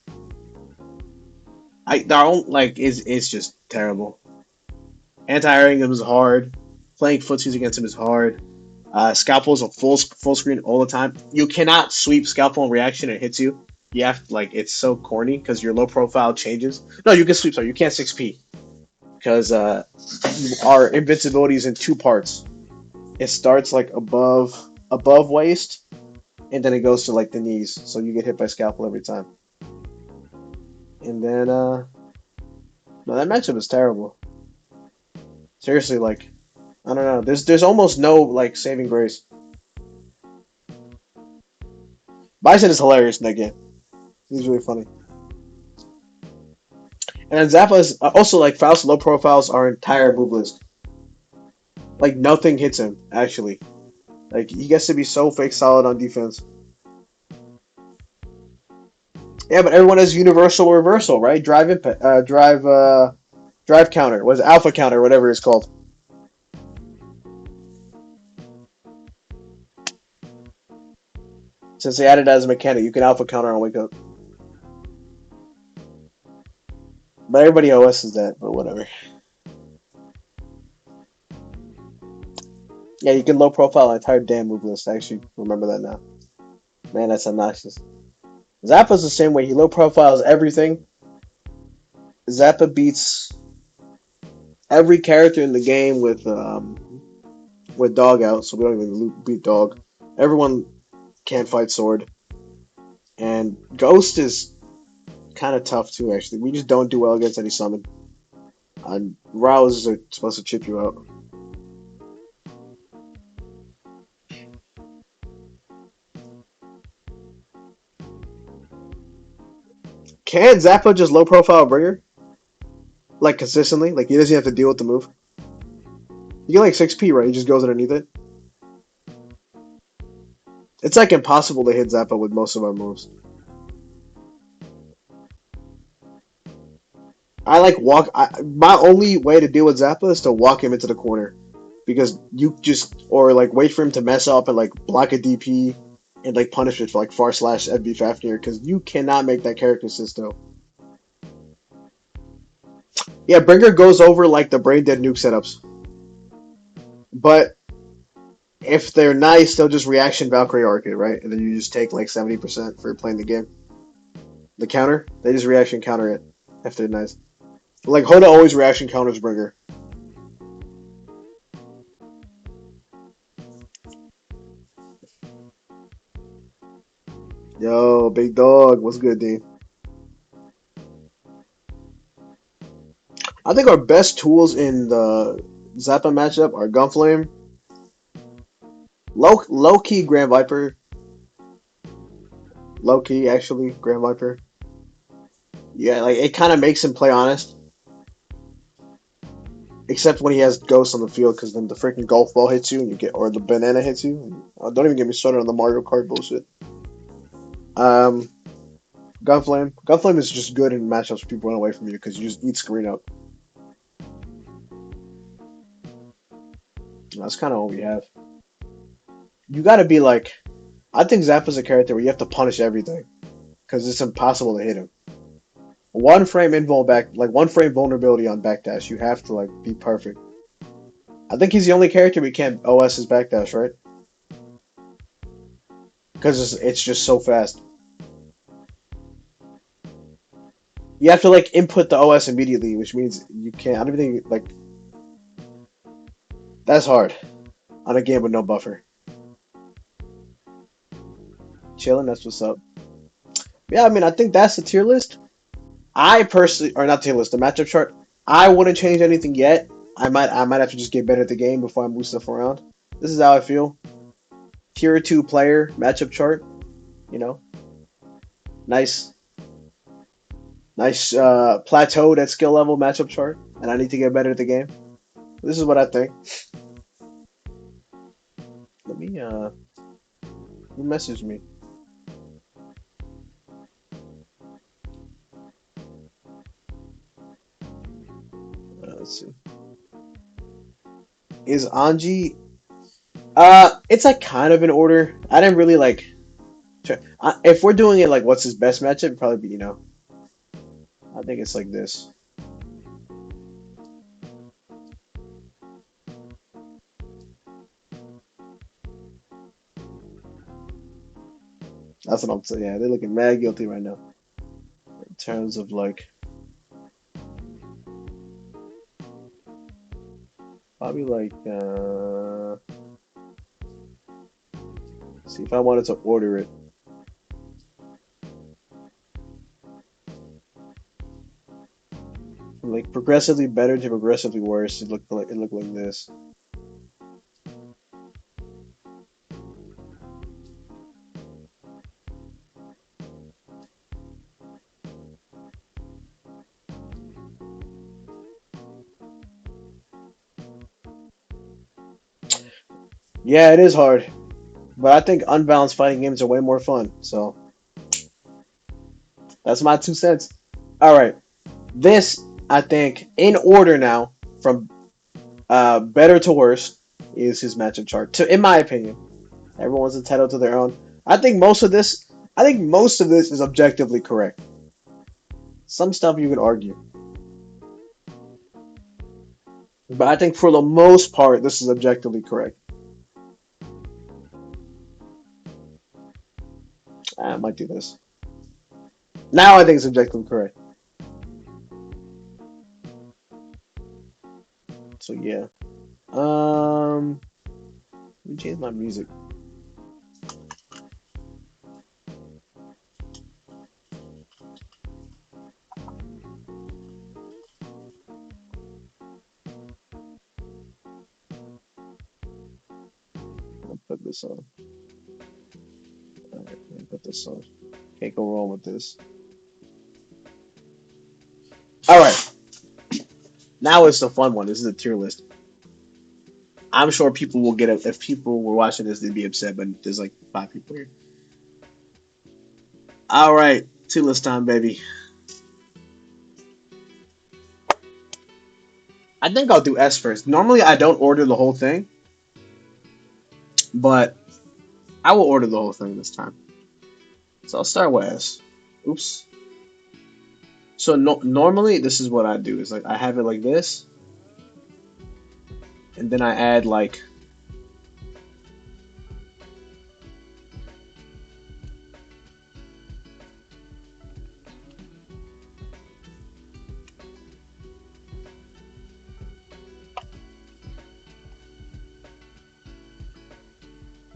I don't like it's just terrible. Anti-airing him is hard. Playing footsies against him is hard. Scalpel is a full screen all the time. You cannot sweep Scalpel in reaction, it hits you. You have like it's so corny because your low profile changes. No, you can sweep, sorry, you can't 6P because our invincibility is in two parts. It starts like above waist, and then it goes to like the knees, so you get hit by Scalpel every time. And then no, that matchup is terrible. Seriously, like I don't know. There's almost no like saving grace. Bison is hilarious in that game. He's really funny. And then Zappa is also like Faust low profiles our entire move list. Like nothing hits him actually. Like he gets to be so fake solid on defense. Yeah, but everyone has universal reversal, right? Drive counter. Was alpha counter, whatever it's called. Since they added that as a mechanic, you can alpha counter on wake up. But everybody OS is that, but whatever. Yeah, you can low profile an entire damn move list. I actually remember that now. Man, that's obnoxious. Zappa's the same way. He low profiles everything. Zappa beats every character in the game with dog out, so we don't even beat dog. Everyone can't fight sword, and ghost is kind of tough too. Actually, we just don't do well against any summon. Rouse are supposed to chip you out. Can Zappa just low profile Bringer like consistently? Like he doesn't have to deal with the move. You get like 6P, right? He just goes underneath it. It's like impossible to hit Zappa with most of our moves. I like walk. My only way to deal with Zappa is to walk him into the corner because you just or like wait for him to mess up and like block a DP and like punish it for like far slash FB Fafnir because you cannot make that character system. Yeah, Bringer goes over like the brain dead nuke setups, but if they're nice, they'll just reaction Valkyrie arc it, right? And then you just take like 70% for playing the game. The counter, they just reaction counter it if they're nice. Like Hoda always reaction counters Bringer. Yo, big dog, what's good, D? I think our best tools in the Zappa matchup are Gunflame, low key Grand Viper, low key actually Grand Viper. Yeah, like it kind of makes him play honest, except when he has Ghost on the field, because then the freaking golf ball hits you and you get, or the banana hits you. Don't even get me started on the Mario Kart bullshit. Um, Gunflame is just good in matchups where people run away from you because you just eat screen up. That's kind of all we have. you got to be like. I think Zappa's a character where you have to punish everything because it's impossible to hit him. One frame invul back, like one frame vulnerability on backdash. You have to like be perfect. I think he's the only character we can't OS his backdash, right? Because it's just so fast. You have to like input the OS immediately, which means you can't. I don't even think like that's hard on a game with no buffer. Chilling, that's what's up. Yeah, I mean, I think that's the tier list. I personally, or not tier list, the matchup chart. I wouldn't change anything yet. I might have to just get better at the game before I move stuff around. This is how I feel. Tier two player matchup chart. You know, nice, nice plateaued at skill level matchup chart, and I need to get better at the game. This is what I think. Let me who messaged me? Let's see. Is Anji? It's like kind of in order. I didn't really like. If we're doing it like what's his best matchup, it'd probably be I think it's like this. That's what I'm saying. Yeah, they're looking mad guilty right now in terms of like probably like see if I wanted to order it from like progressively better to progressively worse. It looked like this. Yeah, it is hard, but I think unbalanced fighting games are way more fun. So that's my 2 cents. All right, this I think in order now from better to worse is his matchup chart. In my opinion, everyone's entitled to their own. I think most of this, I think most of this is objectively correct. Some stuff you could argue, but I think for the most part, this is objectively correct. I might do this. Now I think it's objectively correct. So yeah. Let me change my music. I'll put this on. All right, let me put this on. Can't go wrong with this. All right, now it's the fun one. This is a tier list. I'm sure people will get it. If people were watching this, they'd be upset, but there's like 5 people here. All right, tier list time, baby. I think I'll do S first. Normally, I don't order the whole thing, but I will order the whole thing this time. So I'll start with S. Oops. So normally, this is what I do. Is like I have it like this, and then I add like.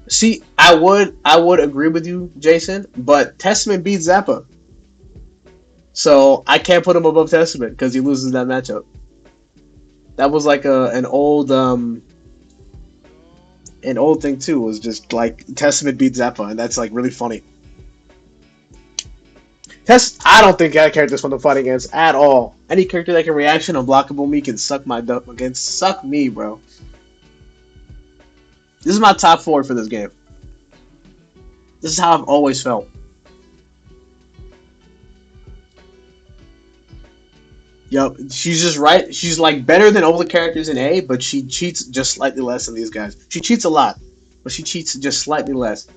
See, I would agree with you, Jason, but Testament beats Zappa, so I can't put him above Testament because he loses that matchup. That was like an old thing too. Was just like Testament beats Zappa, and that's like really funny. I don't think that character's fun to fight against at all. Any character that can reaction unblockable me can suck my duck again. Suck me, bro. This is my top four for this game. This is how I've always felt. Yo, she's just right. She's like better than all the characters in A, but she cheats just slightly less than these guys. She cheats a lot. but she cheats just slightly less.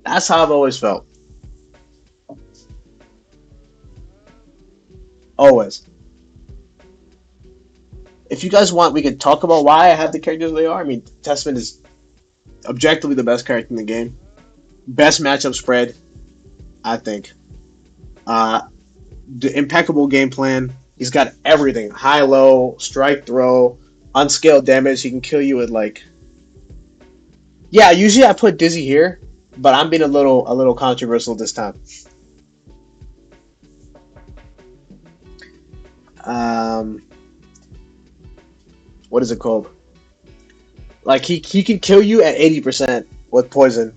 That's how I've always felt. Always. If you guys want, we can talk about why I have the characters they are. I mean, Testament is objectively the best character in the game. Best matchup spread, I think. Uh, the impeccable game plan. He's got everything: high, low, strike, throw, unscaled damage. He can kill you with like. Yeah, usually I put Dizzy here, but I'm being a little controversial this time. Um, what is it called? Like he can kill you at 80% with poison.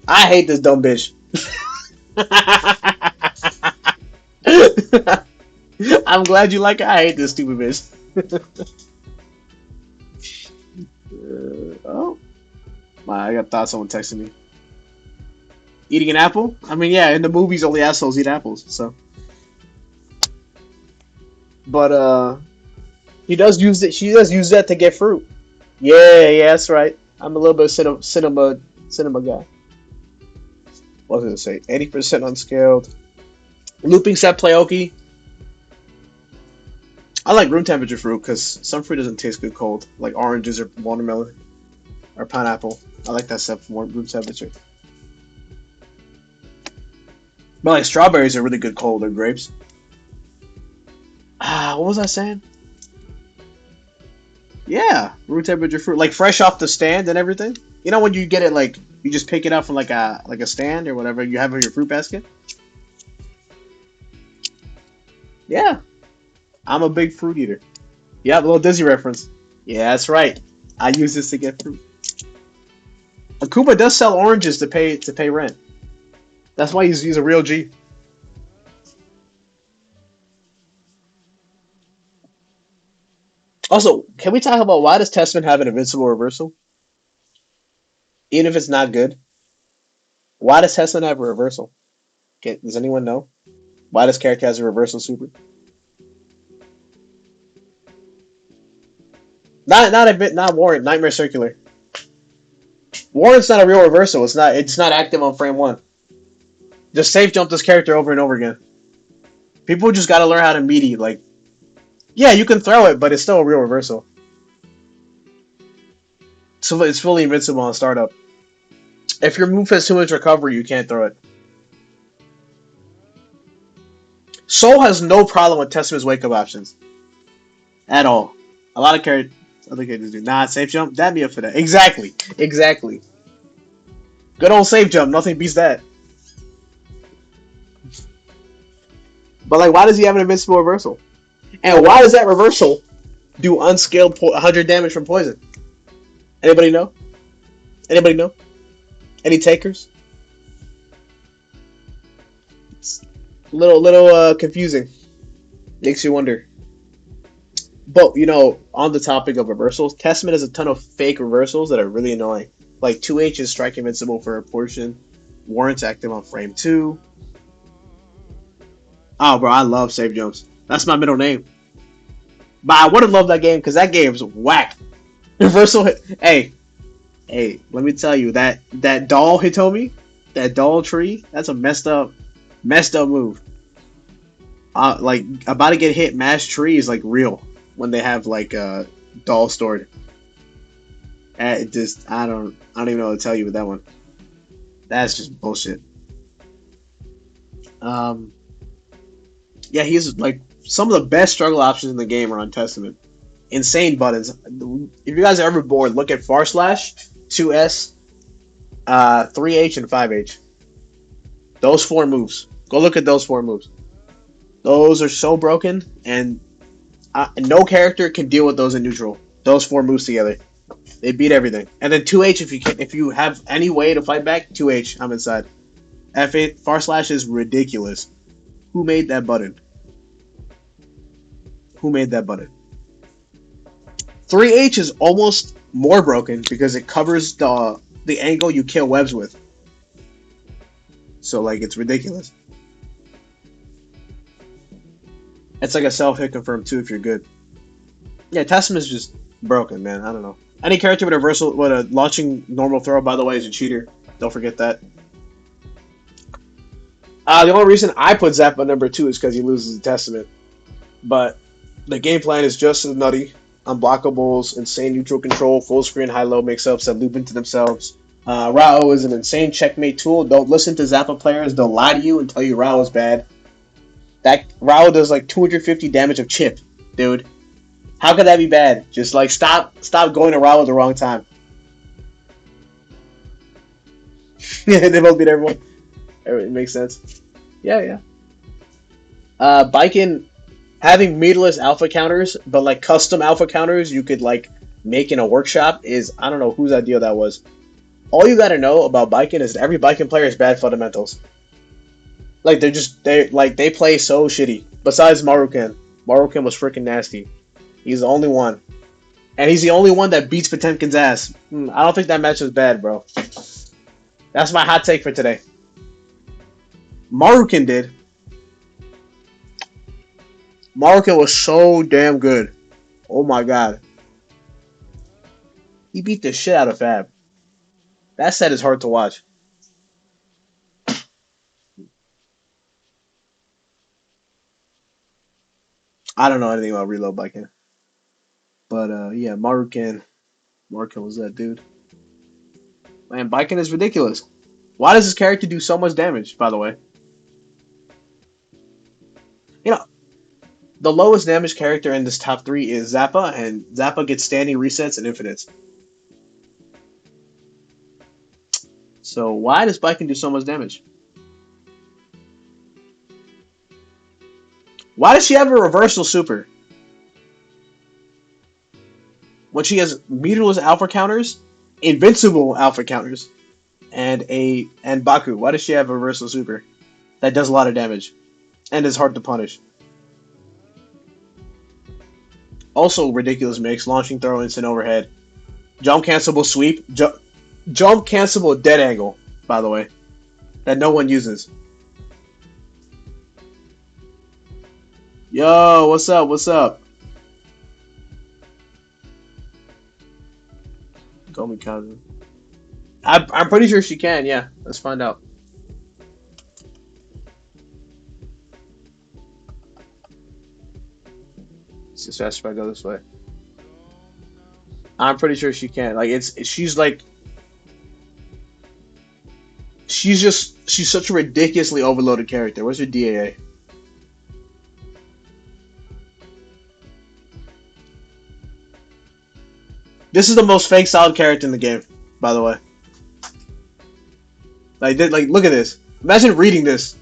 I hate this dumb bitch. I'm glad you like it. I hate this stupid bitch. Oh, my! I thought someone texted me. Eating an apple? I mean, yeah, in the movies, only assholes eat apples. So, but he does use it. She does use that to get fruit. Yeah, yeah, that's right. I'm a little bit cinema guy. What was I gonna say? 80% unscaled. Looping set Playoki. I like room temperature fruit because some fruit doesn't taste good cold, like oranges or watermelon or pineapple. I like that stuff more room temperature. But like strawberries are really good cold or grapes. What was I saying? Yeah, room temperature fruit, like fresh off the stand and everything. You know when you get it like you just pick it up from like a stand or whatever you have in your fruit basket. Yeah, I'm a big fruit eater. Yeah, a little Disney reference. Yeah, that's right. I use this to get fruit. Akuma does sell oranges to pay rent. That's why he's a real G. Also, can we talk about why does Testament have an invincible reversal? Even if it's not good, why does Testament have a reversal? Okay, does anyone know? Why does character has a reversal super? Not a bit. Not Warrant. Nightmare Circular. Warrant's not a real reversal. It's not active on frame one. Just safe jump this character over and over again. People just got to learn how to meaty. Like, yeah, you can throw it, but it's still a real reversal. So it's fully invincible on startup. If your move has too much recovery, you can't throw it. Soul has no problem with Testament's wake up options at all. A lot of characters, other characters do not safe jump. That'd be up for that. Exactly, exactly. Good old safe jump. Nothing beats that. But like, why does he have an invincible reversal? And why does that reversal do unscaled 100 damage from poison? Anybody know? Anybody know? Any takers? It's a little confusing. Makes you wonder. But on the topic of reversals, Testament has a ton of fake reversals that are really annoying. Like 2H is strike invincible for a portion. Warrant's active on frame two. Oh, bro, I love save jumps. That's my middle name. But I would have loved that game because that game's whack. Reversal hit. Hey, hey, let me tell you that doll Hitomi, that doll tree, that's a messed up move. Like about to get hit, mash tree is like real when they have like doll stored. It just I don't even know what to tell you with that one. That's just bullshit. Um, yeah, he's like some of the best struggle options in the game are on Testament. Insane buttons. If you guys are ever bored, look at Far Slash, 2S, 3H, and 5H. Those four moves. Go look at those four moves. Those are so broken, and no character can deal with those in neutral. Those four moves together, they beat everything. And then 2H, if you have any way to fight back, 2H, I'm inside. F8 Far Slash is ridiculous. Who made that button? Who made that button? 3H is almost more broken because it covers the angle you kill webs with. So like it's ridiculous. It's like a self hit confirm too if you're good. Yeah, Testament is just broken, man. I don't know. Any character with a versatile, with a launching normal throw, by the way, is a cheater. Don't forget that. The only reason I put Zappa number two is because he loses the Testament. But the game plan is just as nutty. Unblockables, insane neutral control, full screen high low mix ups that loop into themselves. Rao is an insane checkmate tool. Don't listen to Zappa players. They'll lie to you and tell you Rao is bad. That Rao does like 250 damage of chip, dude. How could that be bad? Just like stop going to Rao at the wrong time. They both beat everyone. It makes sense. Yeah, yeah. Biking having meterless alpha counters, but like custom alpha counters you could like make in a workshop is I don't know whose idea that was. All you gotta know about biking is that every biking player is bad fundamentals. Like they play so shitty. Besides Maruken. Maruken was freaking nasty. He's the only one. And he's the only one that beats Potemkin's ass. I don't think that match was bad, bro. That's my hot take for today. Maruken did. Maruken was so damn good. Oh my god. He beat the shit out of Fab. That set is hard to watch. I don't know anything about reload biking. But yeah, Maruken was that dude. Man, biking is ridiculous. Why does this character do so much damage, by the way? You know, the lowest damage character in this top three is Zappa, and Zappa gets standing resets and infinites. So why does biking do so much damage? Why does she have a reversal super? When she has meterless alpha counters, invincible alpha counters, and Baku. Why does she have a reversal super? That does a lot of damage and is hard to punish. Also ridiculous mix, launching throw, instant overhead. Jump cancelable sweep. Jump cancelable dead angle, by the way. That no one uses. Yo, what's up? What's up? Gomikaze. I'm pretty sure she can, yeah. Let's find out. It's just faster if I go this way. I'm pretty sure she can. Like she's such a ridiculously overloaded character. What's her DAA? This is the most fake solid character in the game, by the way. Like look at this. Imagine reading this.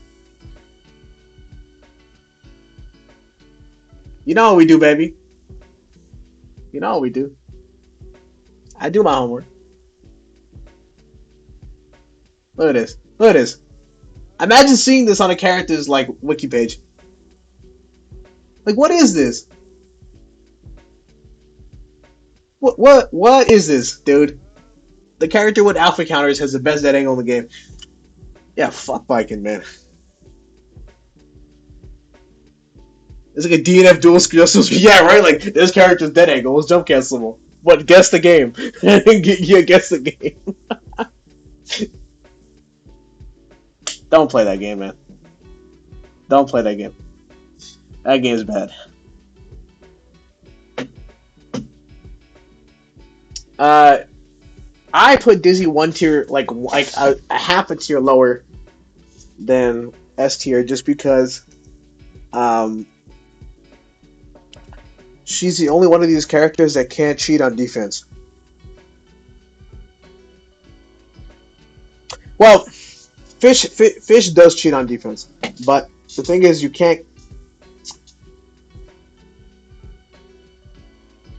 You know what we do, baby. You know what we do. I do my homework. Look at this. Look at this. Imagine seeing this on a character's like wiki page. Like, what is this? What is this, dude? The character with alpha counters has the best dead angle in the game. Yeah, fuck biking, man. It's like a DNF dual screen. Yeah, right. Like this character's dead angle was jump cancelable. What? Guess the game. Yeah, guess the game. Don't play that game, man. Don't play that game. That game's bad. Uh, I put Dizzy one tier, like a half a tier lower than S tier, just because um she's the only one of these characters that can't cheat on defense. Well, Fish does cheat on defense, but the thing is, you can't.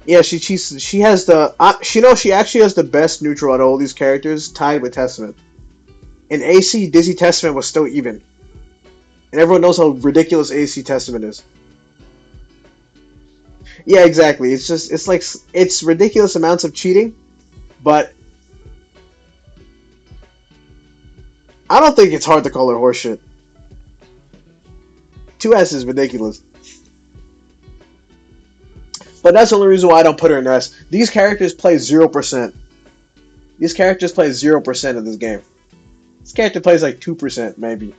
Yeah, she cheats. She has the. She actually has the best neutral out of all these characters, tied with Testament. In AC, Dizzy Testament was still even, and everyone knows how ridiculous AC Testament is. Yeah, exactly. It's ridiculous amounts of cheating, but I don't think it's hard to call her horseshit. 2S is ridiculous. But that's the only reason why I don't put her in S. These characters play 0%. These characters play 0% of this game. This character plays like 2%, maybe.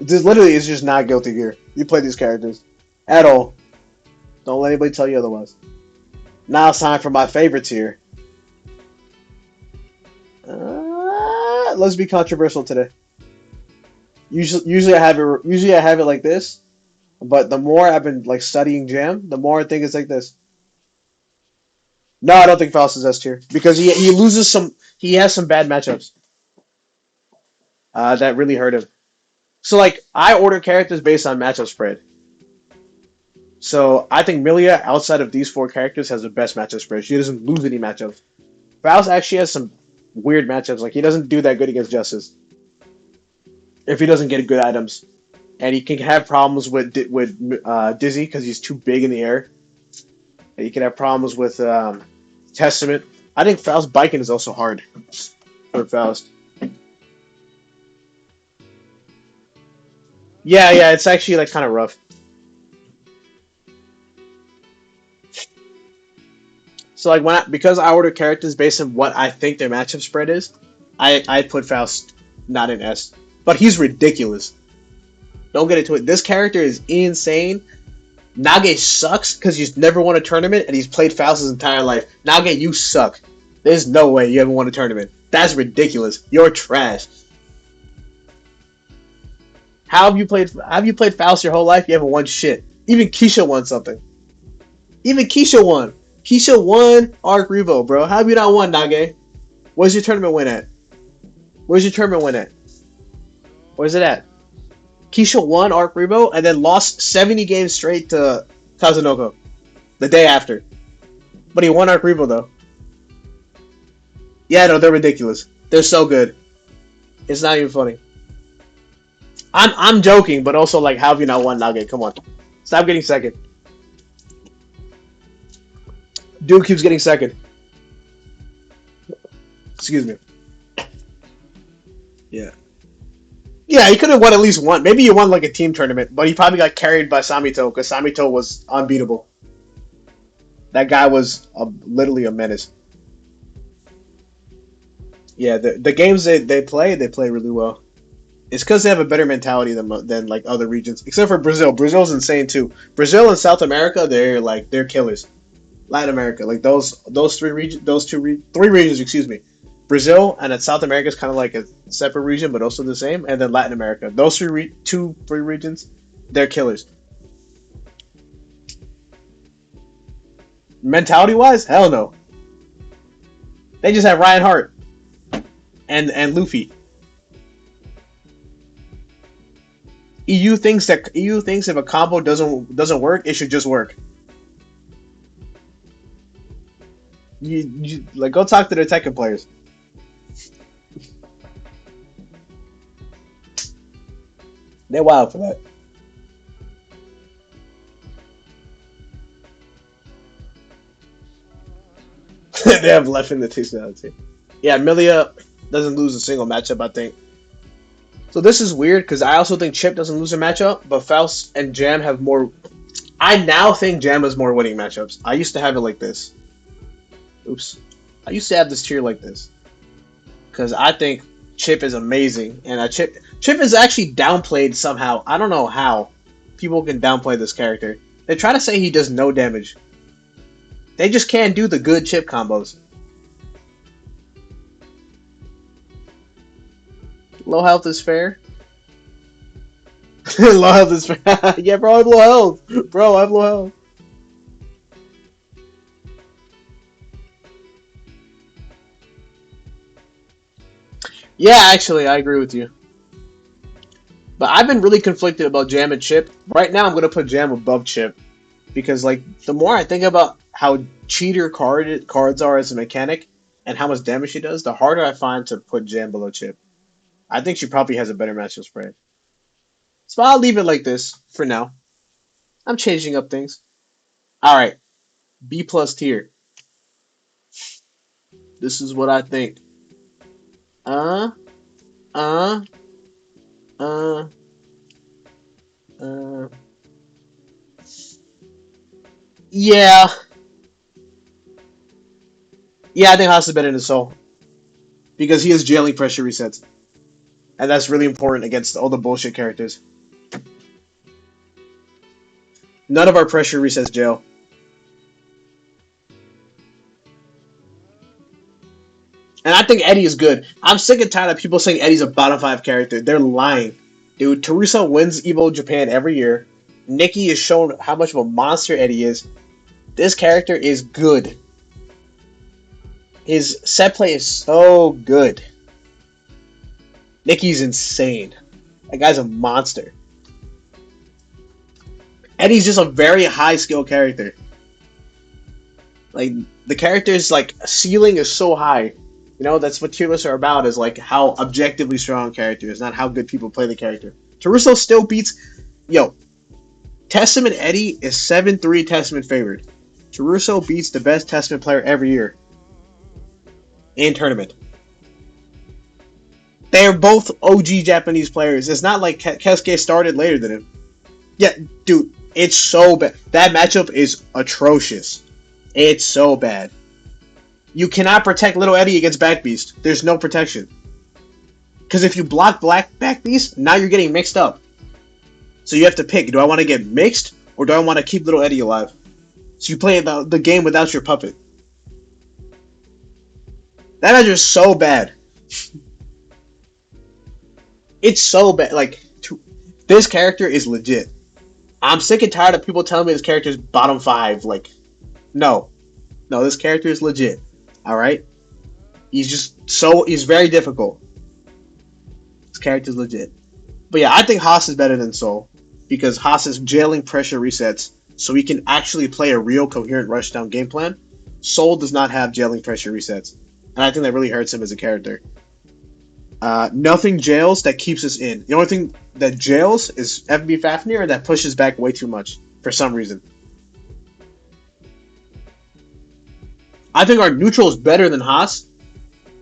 This literally is just not Guilty Gear. You play these characters. At all. Don't let anybody tell you otherwise. Now it's time for my favorite tier. Let's be controversial today. Usually I have it like this, but the more I've been like studying Jam, the more I think it's like this. No, I don't think Faust is S tier because he loses some. He has some bad matchups that really hurt him. So like I order characters based on matchup spread. So I think Milia, outside of these four characters, has the best matchup spread. She doesn't lose any matchups. Faust actually has some weird matchups. Like he doesn't do that good against Justice if he doesn't get good items, and he can have problems with Dizzy because he's too big in the air. And he can have problems with Testament. I think Faust biking is also hard for Faust. Yeah, yeah, it's actually like kind of rough. So like because I order characters based on what I think their matchup spread is, I put Faust not in S, but he's ridiculous. Don't get into it. This character is insane. Nage sucks because he's never won a tournament and he's played Faust his entire life. Nage, you suck. There's no way you ever won a tournament. That's ridiculous. You're trash. How have you played? Have you played Faust your whole life? You haven't won shit. Even Keisha won something. Even Keisha won. Keisha won Arc Revo, bro. How have you not won, Nage? Where's your tournament win at? Where's your tournament win at? Where's it at? Keisha won Arc Revo and then lost 70 games straight to Kazunoko the day after. But he won Arc Revo though. Yeah, no, they're ridiculous. They're so good. It's not even funny. I'm joking, but also like, how have you not won Nage? Come on, stop getting second. Dude keeps getting second. Excuse me. Yeah. Yeah, he could have won at least one. Maybe he won like a team tournament, but he probably got carried by Samito because Samito was unbeatable. That guy was literally a menace. Yeah, the games they play really well. It's because they have a better mentality than like other regions, except for Brazil. Brazil's insane too. Brazil and South America, they're killers. Latin America, like those three regions, three regions, excuse me. Brazil and then South America is kind of like a separate region, but also the same. And then Latin America, those three regions, they're killers. Mentality wise, hell no. They just have Ryan Hart and Luffy. EU thinks if a combo doesn't work, it should just work. You like go talk to the Tekken players. They're wild for that. They have left in the personality. Yeah, Milia doesn't lose a single matchup, I think. So this is weird because I also think Chip doesn't lose a matchup, but Faust and Jam have more. I now think Jam has more winning matchups. I used to have it like this. Oops. I used to have this tier like this because I think Chip is amazing, and Chip is actually downplayed somehow. I don't know how people can downplay this character. They try to say he does no damage. They just can't do the good Chip combos. Low health is fair. Low health is fair. Yeah, bro, I have low health. Bro, I have low health. Yeah, actually, I agree with you. But I've been really conflicted about Jam and Chip. Right now, I'm gonna put Jam above Chip because, like, the more I think about how cheater cards are as a mechanic and how much damage she does, the harder I find to put Jam below Chip. I think she probably has a better matchup spread. So I'll leave it like this for now. I'm changing up things. All right, B plus tier. This is what I think. Uh, uh, uh, uh. Yeah, yeah, I think Haas is better than Soul because he has jailing pressure resets, and that's really important against all the bullshit characters. None of our pressure resets jail. And I think Eddie is good. I'm sick and tired of people saying Eddie's a bottom five character. They're lying. Dude, Teresa wins Evo Japan every year. Nikki has shown how much of a monster Eddie is. This character is good. His set play is so good. Nikki's insane. That guy's a monster. Eddie's just a very high skill character. Like the character's like ceiling is so high. You know, that's what tier lists are about, is like how objectively strong character is, not how good people play the character. Teruso still beats yo, Testament Eddie is 7-3 Testament favored. Teruso beats the best Testament player every year in tournament. They're both OG Japanese players. It's not like Kesuke started later than him. Yeah, dude, it's so bad. That matchup is atrocious. It's so bad. You cannot protect Little Eddie against Back Beast. There's no protection. Because if you block Black Back Beast, now you're getting mixed up. So you have to pick. Do I want to get mixed, or do I want to keep Little Eddie alive? So you play the game without your puppet. That match is so bad. It's so bad. Like, this character is legit. I'm sick and tired of people telling me this character is bottom five. Like, no. No, this character is legit. Alright? He's very difficult. This character is legit. But yeah, I think Haas is better than Soul. Because Haas is jailing pressure resets, so he can actually play a real coherent rushdown game plan. Soul does not have jailing pressure resets. And I think that really hurts him as a character. Nothing jails that keeps us in. The only thing that jails is FB Fafnir that pushes back way too much for some reason. I think our neutral is better than Haas,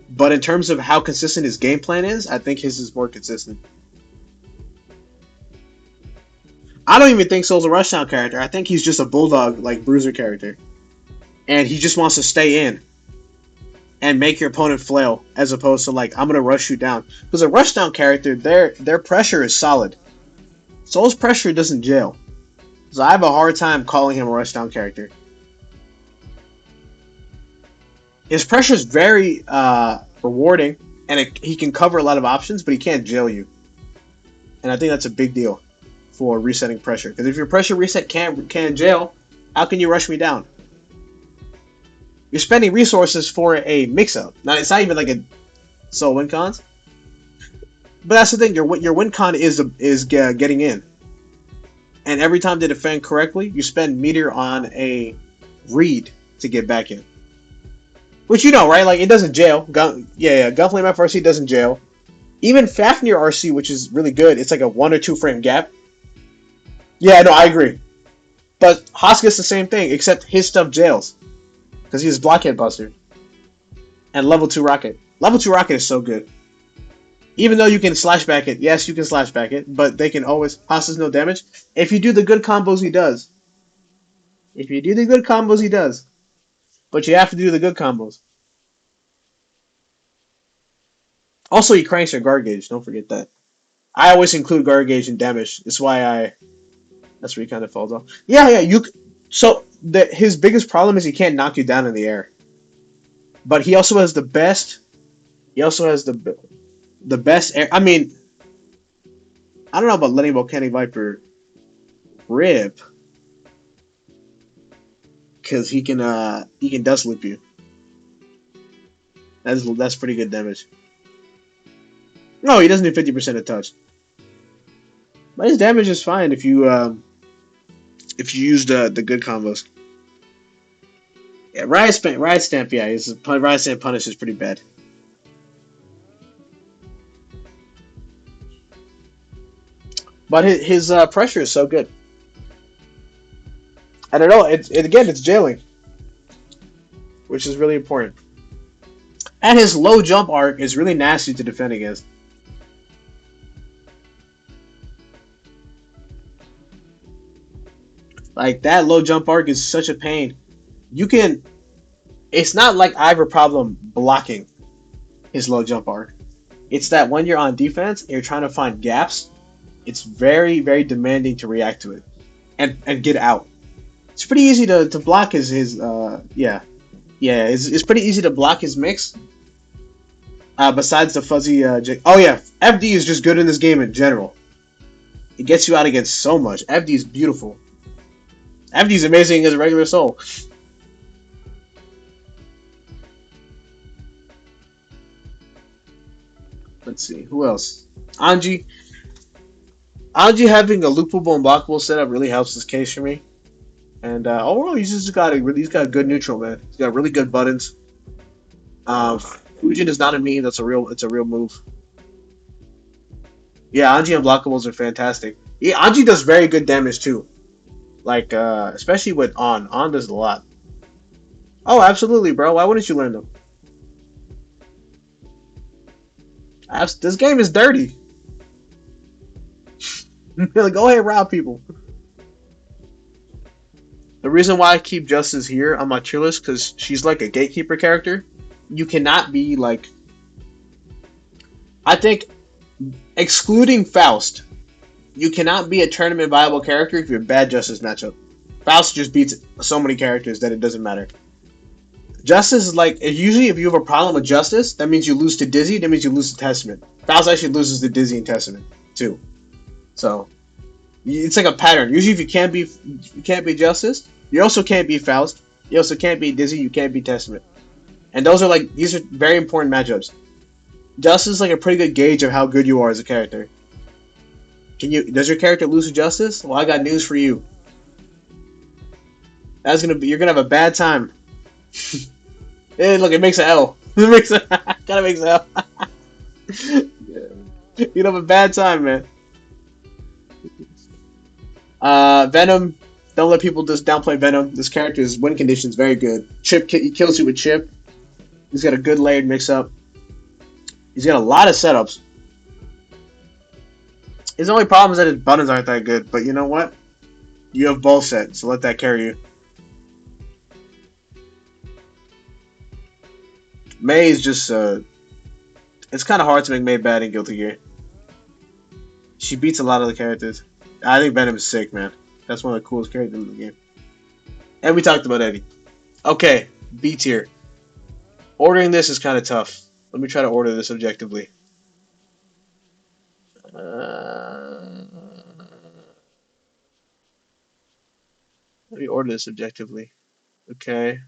but in terms of how consistent his game plan is, I think his is more consistent. I don't even think Soul's a rushdown character. I think he's just a bulldog like bruiser character, and he just wants to stay in and make your opponent flail, as opposed to like, I'm gonna rush you down. Because a rushdown character, their pressure is solid. Soul's pressure doesn't jail. So I have a hard time calling him a rushdown character. His pressure is very rewarding, and he can cover a lot of options, but he can't jail you. And I think that's a big deal for resetting pressure. Because if your pressure reset can't jail, how can you rush me down? You're spending resources for a mix-up. Now, it's not even like a Soul win cons. But that's the thing. Your win con is getting in. And every time they defend correctly, you spend meter on a read to get back in. Which you know, right? Like, it doesn't jail. Gunflame FRC doesn't jail. Even Fafnir RC, which is really good, it's like a 1 or 2 frame gap. Yeah, no, I agree. But Haas gets the same thing, except his stuff jails. Because he's Blockhead Buster. And level 2 Rocket. Level 2 Rocket is so good. Even though you can slash back it, yes, you can slash back it, but they can always, Haas does no damage. If you do the good combos, he does. If you do the good combos, he does. But you have to do the good combos. Also, he cranks your guard gauge. Don't forget that. I always include guard gauge in damage. That's why that's where he kind of falls off. Yeah. So his biggest problem is he can't knock you down in the air. But he also has the best. He also has the best air. I mean, I don't know about letting Volcanic Viper rip, because he can dust loop you. That's pretty good damage. No, he doesn't do 50% of touch. But his damage is fine if you use the good combos. Yeah, Riot Stamp, yeah, Riot Stamp Punish is pretty bad. But his pressure is so good. I don't know. It's jailing, which is really important. And his low jump arc is really nasty to defend against. Like that low jump arc is such a pain. You can. It's not like I have a problem blocking his low jump arc. It's that when you're on defense and you're trying to find gaps, it's very demanding to react to it and get out. It's pretty easy to block his yeah, it's pretty easy to block his mix. Besides the fuzzy oh yeah, FD is just good in this game in general. It gets you out against so much. FD is beautiful. FD is amazing as a regular soul. Let's see who else. Anji. Anji having a loopable and blockable setup really helps this case for me. And overall, he's got a good neutral, man. He's got really good buttons. Fujin is not a meme. It's a real move. Yeah, Anji unblockables are fantastic. Yeah, Anji does very good damage too. Like especially with on. On does a lot. Oh, absolutely, bro. Why wouldn't you learn them? This game is dirty. Like, go ahead, rob people. The reason why I keep Justice here on my tier list because she's like a gatekeeper character. You cannot be like. I think excluding Faust, you cannot be a tournament viable character if you're a bad Justice matchup. Faust just beats so many characters that it doesn't matter. Justice is like usually if you have a problem with Justice, that means you lose to Dizzy. That means you lose to Testament. Faust actually loses to Dizzy and Testament too. So it's like a pattern. Usually, if you can't be Justice. You also can't be Faust. You also can't be Dizzy. You can't be Testament. And these are very important matchups. Justice is like a pretty good gauge of how good you are as a character. Does your character lose to Justice? Well, I got news for you. You're gonna have a bad time. Hey, look, it makes an L. It makes a kind of makes an L. You're gonna have a bad time, man. Venom. Don't let people just downplay Venom. This character's win condition is very good. Chip, he kills you with Chip. He's got a good layered mix up. He's got a lot of setups. His only problem is that his buttons aren't that good. But you know what? You have both set, so let that carry you. May is just it's kind of hard to make May bad in Guilty Gear. She beats a lot of the characters. I think Venom is sick, man. That's one of the coolest characters in the game. And we talked about Eddie. Okay, B tier. Ordering this is kind of tough. Let me try to order this objectively. Let me order this objectively. Okay.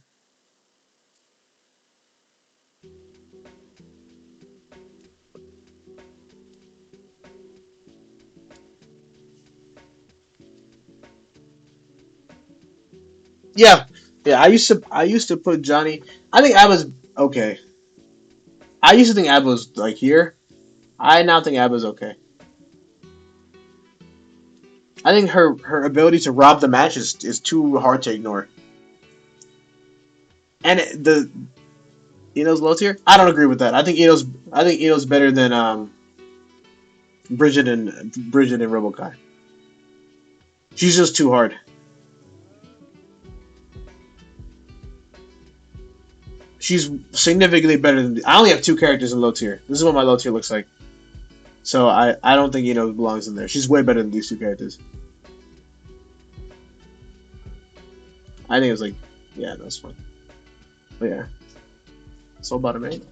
Yeah, yeah. I used to put Johnny. I think Abba's okay. I used to think Abba was like here. I now think Abba's okay. I think her ability to rob the match is too hard to ignore. And the Ino's low tier. I don't agree with that. I think Ino's better than Bridget and Robokai. She's just too hard. She's significantly better than. I only have two characters in low tier. This is what my low tier looks like. So I don't think Ino belongs in there. She's way better than these two characters. I think it was like, yeah, that's fine. But yeah, so bottom eight.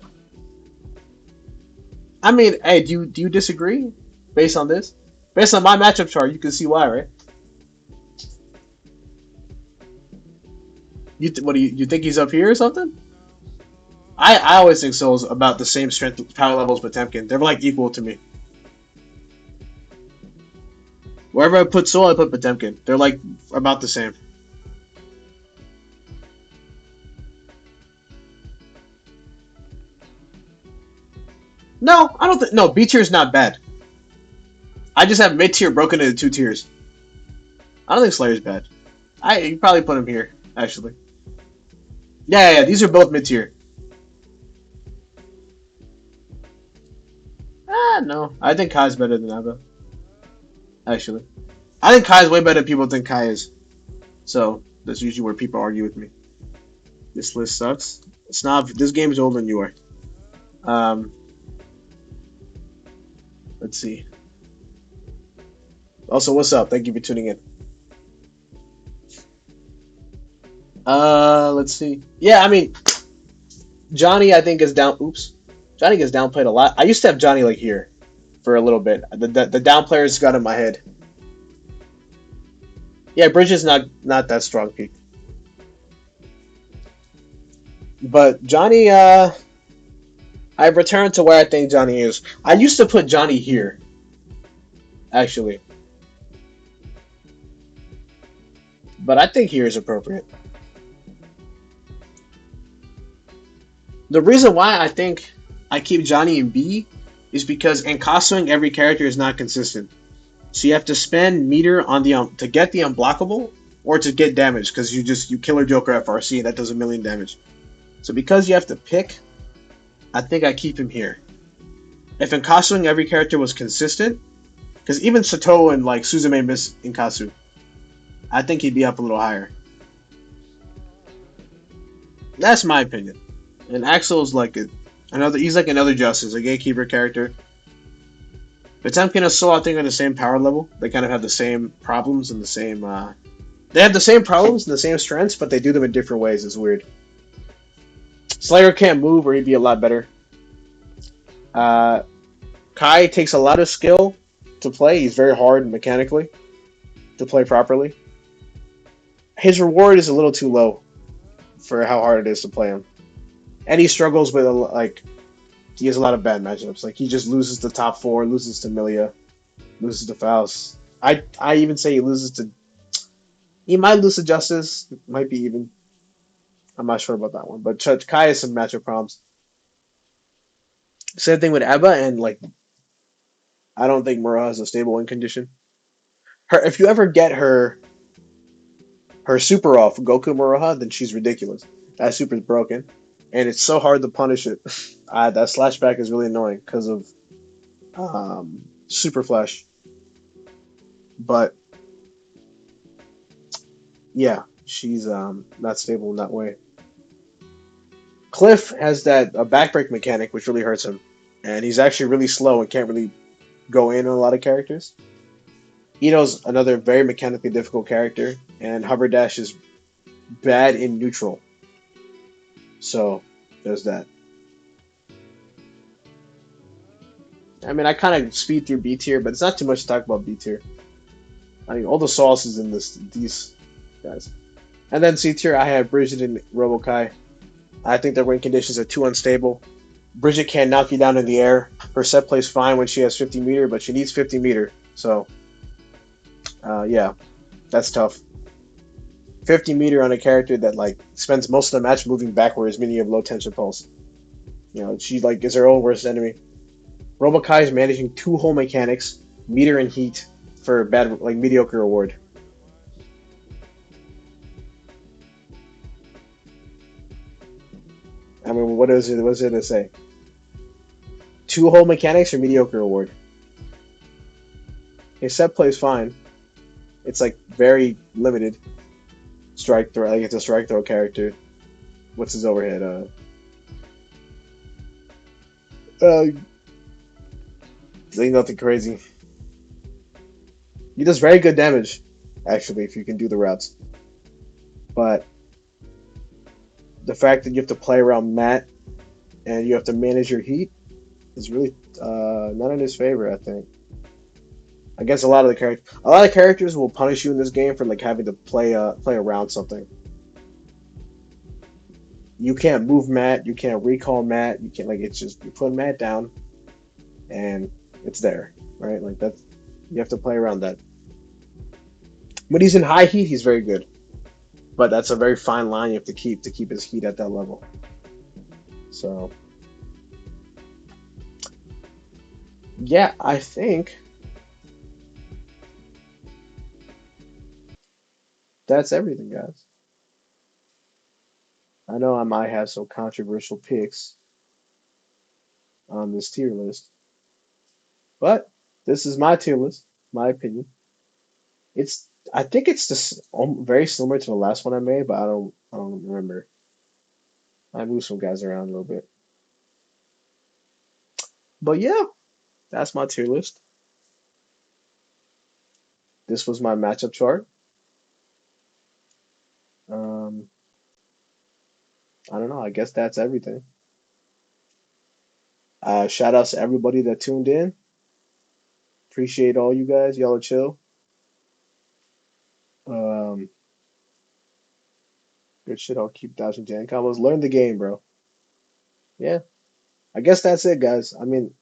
I mean, hey, do you disagree? Based on this, based on my matchup chart, you can see why, right? What do you think he's up here or something? I always think Soul's about the same strength power levels with Temkin. They're like equal to me. Wherever I put Soul, I put Potemkin. They're like about the same. No, I don't think. No, B tier is not bad. I just have mid tier broken into two tiers. I don't think Slayer's bad. You probably put him here actually. Yeah. These are both mid tier. No. I think Kai's better than Abba. Actually, I think Kai's way better than people think Kai is. So that's usually where people argue with me. This list sucks. It's not. This game is older than you are. Um, let's see. Also, what's up? Thank you for tuning in. Let's see. Yeah, I mean, Johnny, I think is down. Oops, Johnny gets downplayed a lot. I used to have Johnny like here for a little bit. The down players got in my head. Yeah, Bridge is not that strong peak, but Johnny. I've returned to where I think Johnny is. I used to put Johnny here actually, but I think here is appropriate. The reason why I think I keep Johnny in B is because encountering every character is not consistent. So you have to spend meter on the to get the unblockable or to get damage because you kill a Joker FRC and that does a million damage. So because you have to pick, I think I keep him here. If encountering every character was consistent, because even Sato and like Suzume miss Inkasu, I think he'd be up a little higher. That's my opinion. And Axel's like another. He's like another Justice, a gatekeeper character. Potemkin and Soul, I think, are the same power level. They kind of have the same problems and the same. They have the same problems and the same strengths, but they do them in different ways. It's weird. Slayer can't move, or he'd be a lot better. Uh, Kai takes a lot of skill to play. He's very hard mechanically to play properly. His reward is a little too low for how hard it is to play him, and he struggles with like he has a lot of bad matchups. Like he just loses to top four, loses to Milia, loses to Faust. I even say he loses to. He might lose to Justice. Might be even. I'm not sure about that one, but Kai has some matchup problems. Same thing with Eba, and like I don't think Mura has a stable win condition. Her, if you ever get her super off Goku Muraha, then she's ridiculous. That super is broken, and it's so hard to punish it. That slash back is really annoying because of Super Flash. But yeah, she's not stable in that way. Cliff has that backbreak mechanic, which really hurts him, and he's actually really slow and can't really go in on a lot of characters. Ito's another very mechanically difficult character, and Hover Dash is bad in neutral. So there's that. I mean, I kind of speed through B tier, but it's not too much to talk about B tier. I mean, all the sauce is in these guys. And then C tier, I have Bridget and Robokai. I think their win conditions are too unstable. Bridget can't knock you down in the air. Her set plays fine when she has 50 meter, but she needs 50 meter. So, yeah, that's tough. 50 meter on a character that like spends most of the match moving backwards, meaning you have low tension pulse. You know, she like is her own worst enemy. Robokai is managing two whole mechanics, meter and heat, for bad like mediocre reward. I mean, what is it? What is it to say? Two whole mechanics or mediocre reward? His set plays fine. It's like very limited. Strike throw, like it's a strike throw character. What's his overhead? Uh, ain't nothing crazy. He does very good damage, actually, if you can do the routes. But the fact that you have to play around Matt and you have to manage your heat is really not in his favor, I think. Against a lot of characters will punish you in this game for like having to play around something. You can't move Matt, you can't recall Matt, you can't like it's just you put Matt down and it's there, right? Like that's you have to play around that. When he's in high heat, he's very good, but that's a very fine line you have to keep his heat at that level. So yeah, I think that's everything, guys. I know I might have some controversial picks on this tier list, but this is my tier list, my opinion. It's I think it's just very similar to the last one I made, but I don't remember. I moved some guys around a little bit. But yeah, that's my tier list. This was my matchup chart. Um, I don't know. I guess that's everything. Shout outs to everybody that tuned in. Appreciate all you guys. Y'all are chill. Um, Good shit. I'll keep dodging Jan combos. Learn the game, bro. Yeah, I guess that's it, guys. I mean,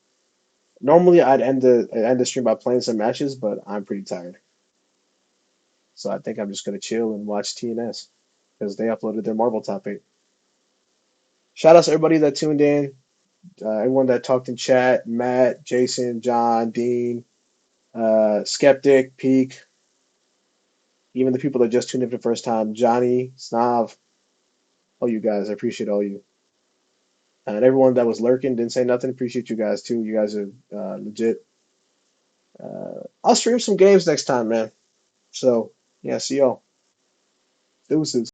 normally I'd end the stream by playing some matches, but I'm pretty tired, so I think I'm just gonna chill and watch TNS because they uploaded their Marvel top eight. Shout out to everybody that tuned in, everyone that talked in chat, Matt, Jason, John, Dean, Skeptic, Peak, even the people that just tuned in for the first time, Johnny, Snav, all you guys. I appreciate all you. And everyone that was lurking, didn't say nothing, appreciate you guys too. You guys are legit. I'll stream some games next time, man. So, yeah, see y'all. Deuces.